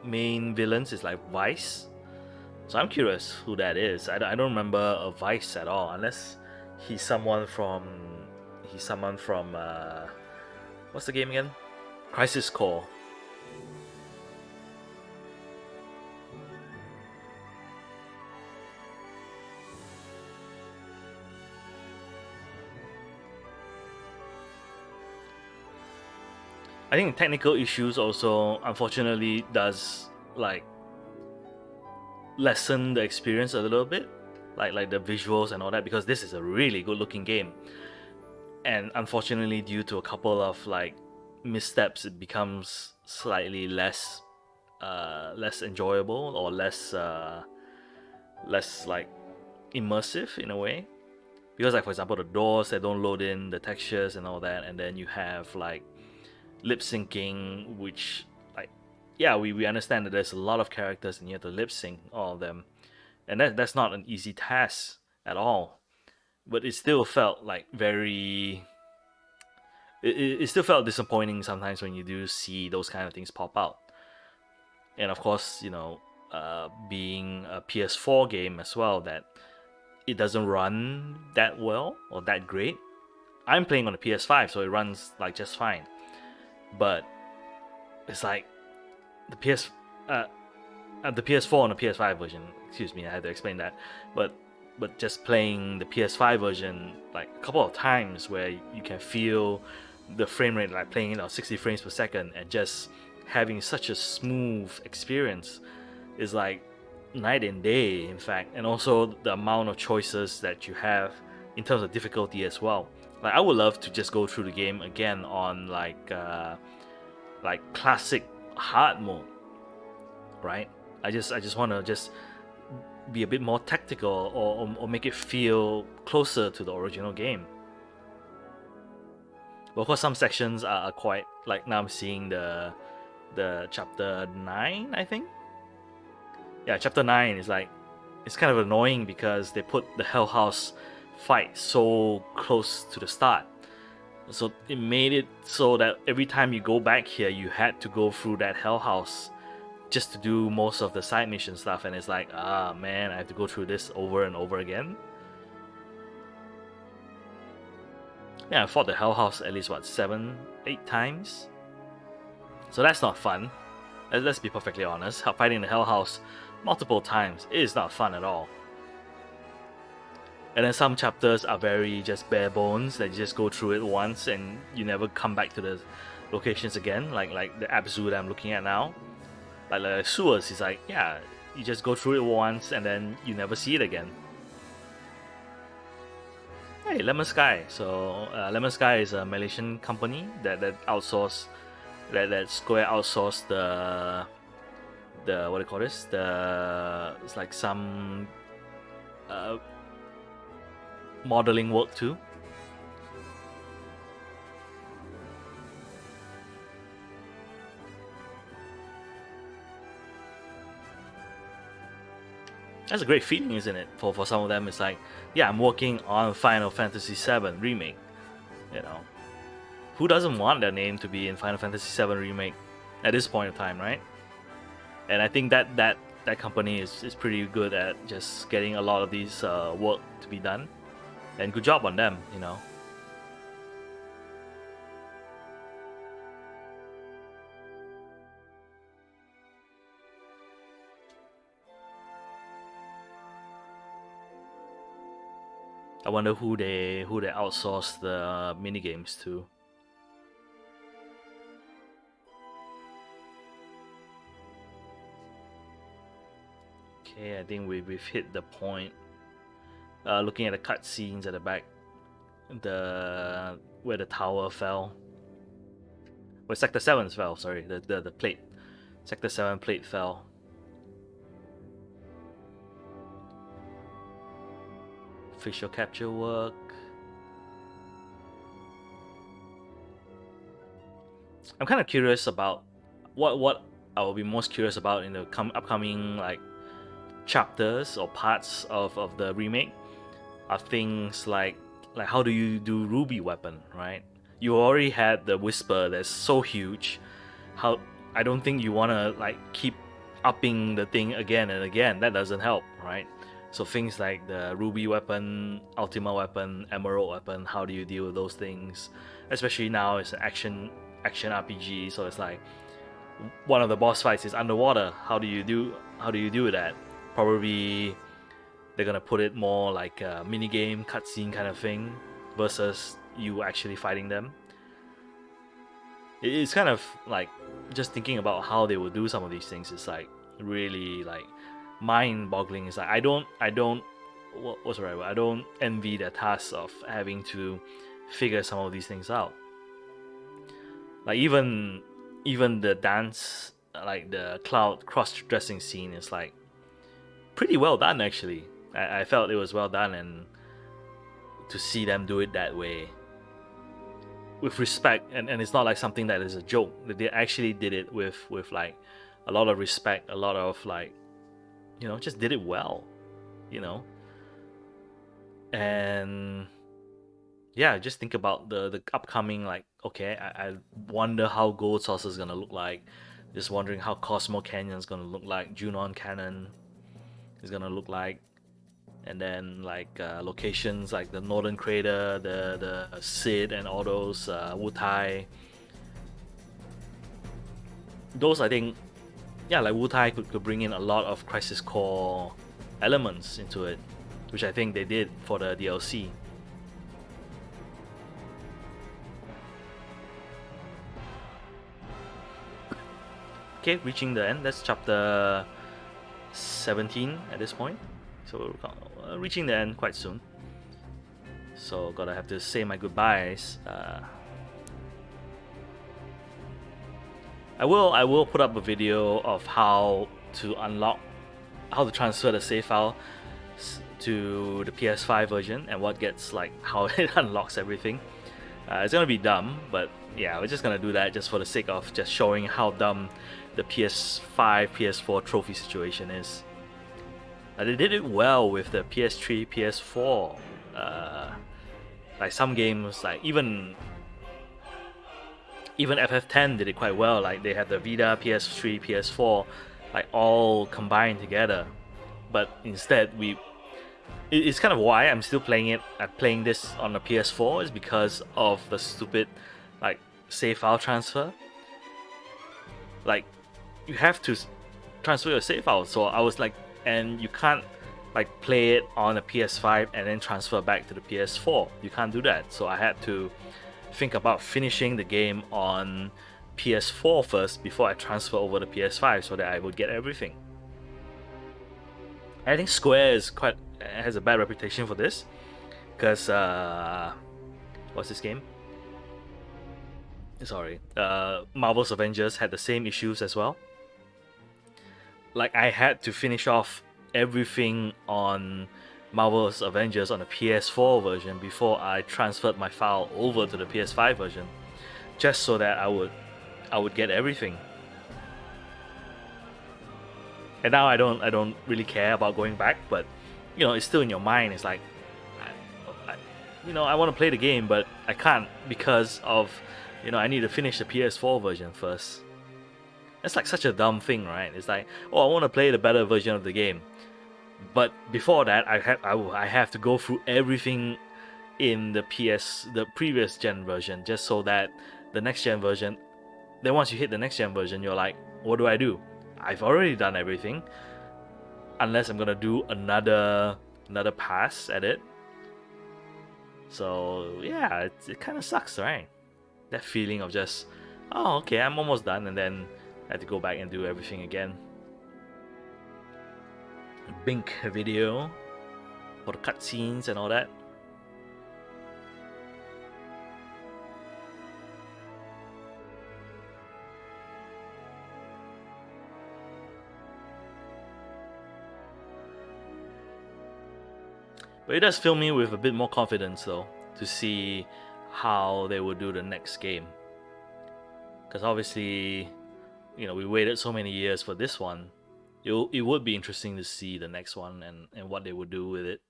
main villains is like Vice. So I'm curious who that is. I don't remember a Vice at all, unless he's someone from what's the game again? Crisis Core. I think technical issues also unfortunately does like lessen the experience a little bit, like the visuals and all that, because this is a really good looking game, and unfortunately due to a couple of like missteps it becomes slightly less less enjoyable or less like immersive in a way, because like for example the doors that don't load in the textures and all that, and then you have like lip syncing, which like yeah we understand that there's a lot of characters and you have to lip sync all of them, and that's not an easy task at all, but it still felt like very it still felt disappointing sometimes when you do see those kind of things pop out. And of course, you know, being a PS4 game as well, that it doesn't run that well or that great. I'm playing on the PS5, so it runs like just fine. But it's like the the PS4 and the PS5 version. Excuse me, I had to explain that. But just playing the PS5 version like a couple of times where you can feel the frame rate, like playing it on 60 frames per second and just having such a smooth experience is like night and day, in fact. And also the amount of choices that you have in terms of difficulty as well. Like I would love to just go through the game again on like classic hard mode, right? I just want to just be a bit more tactical, or make it feel closer to the original game. But of course some sections are quite, like now I'm seeing the chapter 9, I think. Yeah, chapter 9 is like, it's kind of annoying because they put the Hell House fight so close to the start. So it made it so that every time you go back here, you had to go through that Hell House just to do most of the side mission stuff, and it's like, ah man, I have to go through this over and over again. Yeah, I fought the Hell House at least what 7, 8 times. So that's not fun. Let's be perfectly honest. Fighting the Hell House multiple times is not fun at all. And then some chapters are very just bare bones, that you just go through it once and you never come back to the locations again, like the Abzu that I'm looking at now. Like the sewers is like, yeah, you just go through it once and then you never see it again. Hey, Lemon Sky. So Lemon Sky is a Malaysian company that outsource that Square outsourced the what do you call this? It's like some modeling work too. That's a great feeling, isn't it? For some of them, it's like, yeah, I'm working on Final Fantasy VII Remake. You know, who doesn't want their name to be in Final Fantasy VII Remake at this point of time, right? And I think that company is pretty good at just getting a lot of these work to be done, and good job on them, you know. I wonder who they outsource the mini games to. Okay, I think we've hit the point looking at the cutscenes at the back, where the tower fell, where Sector 7 fell. Sorry, the plate, Sector 7 plate fell. Facial capture work. I'm kind of curious about what I will be most curious about in the upcoming like chapters or parts of the remake are things like how do you do Ruby weapon, right? You already had the Whisper that's so huge. How I don't think you want to like keep upping the thing again and again. That doesn't help, right? So things like the Ruby weapon, Ultima weapon, Emerald weapon, how do you deal with those things? Especially now it's an action RPG, so it's like one of the boss fights is underwater. How do you do with that? Probably they're gonna put it more like a minigame cutscene kind of thing versus you actually fighting them. It's kind of like just thinking about how they will do some of these things is like really like mind-boggling. It's like I don't what's the right word? I don't envy the task of having to figure some of these things out. Like even the dance, like the Cloud cross-dressing scene is like pretty well done actually. I felt it was well done, and to see them do it that way with respect, and it's not like something that is a joke. They actually did it with like a lot of respect, a lot of like, you know, just did it well, you know. And yeah, just think about the upcoming, like, okay, I wonder how Gold Saucer is gonna look like. Just wondering how Cosmo Canyon is gonna look like, Junon Canyon is gonna look like, and then like locations like the Northern Crater, the Sid, and all those Wutai. Those, I think, yeah, like Wutai could bring in a lot of Crisis Core elements into it, which I think they did for the DLC. Okay, reaching the end. That's chapter 17 at this point, so we're reaching the end quite soon. So gotta have to say my goodbyes. I will put up a video of how to transfer the save file to the PS5 version and what gets like how it unlocks everything. It's gonna be dumb, but yeah, we're just gonna do that just for the sake of just showing how dumb the PS5, PS4 trophy situation is. They did it well with the PS3, PS4. Like some games, like even FF10 did it quite well. Like they had the Vita, PS3, PS4, like all combined together. But instead, it's kind of why I'm still playing this on the PS4 is because of the stupid like save file transfer. Like you have to transfer your save file. So I was like, and you can't like play it on a PS5 and then transfer back to the PS4. You can't do that. So I had to think about finishing the game on PS4 first before I transfer over to PS5 so that I would get everything. I think Square has a bad reputation for this because what's this game? Sorry, Marvel's Avengers had the same issues as well. Like I had to finish off everything on Marvel's Avengers on the PS4 version before I transferred my file over to the PS5 version, just so that I would get everything. And now I don't really care about going back, but you know, it's still in your mind. It's like, I want to play the game, but I can't because of, I need to finish the PS4 version first. It's like such a dumb thing, right? It's like, oh, I want to play the better version of the game, but before that, I have to go through everything in the previous gen version, just so that the next gen version. Then once you hit the next gen version, you're like, what do? I've already done everything, unless I'm gonna do another pass at it. So yeah, it kind of sucks, right? That feeling of just, oh, okay, I'm almost done, and then I have to go back and do everything again. Bink video. for the cutscenes and all that. But it does fill me with a bit more confidence though, to see how they will do the next game. Because obviously, you know, we waited so many years for this one. It would be interesting to see the next one and what they would do with it.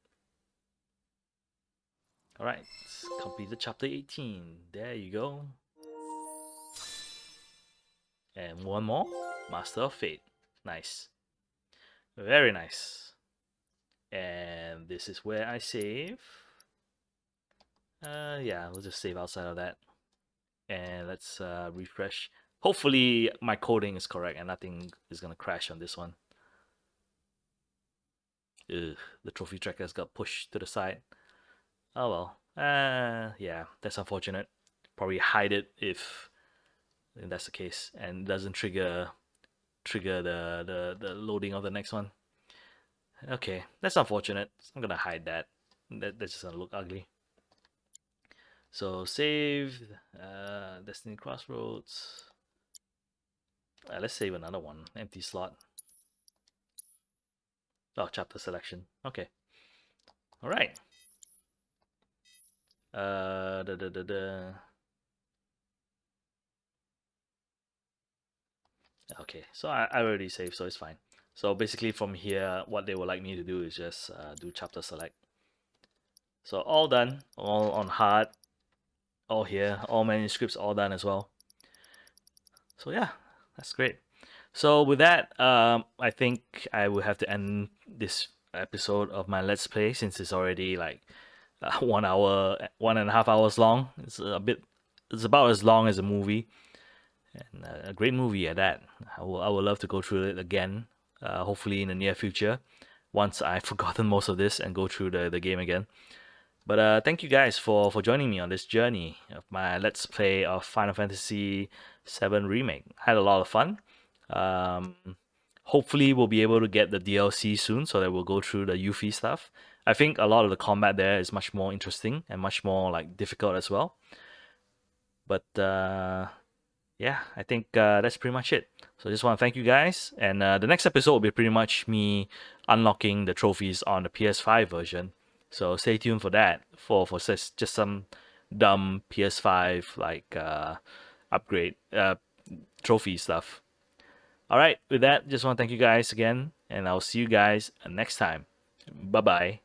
Alright, let's complete the chapter 18. There you go. And one more. Master of Fate. Nice. Very nice. And this is where I save. Yeah, we'll just save outside of that. And let's refresh. Hopefully my coding is correct and nothing is gonna crash on this one. Ugh, the trophy trackers got pushed to the side. Oh well. Yeah, that's unfortunate. Probably hide it if that's the case and doesn't trigger the loading of the next one. Okay, that's unfortunate. I'm gonna hide that. That's just gonna look ugly. So save Destiny Crossroads. Let's save another one. Empty slot. Oh, chapter selection. Okay. All right. Da, da, da, da. Okay, so I already saved, so it's fine. So basically from here, what they would like me to do is just do chapter select. So all done, all on hard, all here, all manuscripts all done as well. So yeah, that's great. So with that, I think I will have to end this episode of my Let's Play since it's already like 1 hour, 1.5 hours long. It's about as long as a movie, and a great movie at that. I would love to go through it again, hopefully in the near future, once I've forgotten most of this and go through the game again. But thank you guys for joining me on this journey of my Let's Play of Final Fantasy VII Remake. I had a lot of fun. Hopefully we'll be able to get the DLC soon so that we'll go through the Yuffie stuff. I think a lot of the combat there is much more interesting and much more like difficult as well. But yeah, I think that's pretty much it. So I just want to thank you guys. And the next episode will be pretty much me unlocking the trophies on the PS5 version. So stay tuned for that. For just some dumb PS5 like upgrade trophy stuff. All right, with that, just want to thank you guys again, and I'll see you guys next time. Bye bye.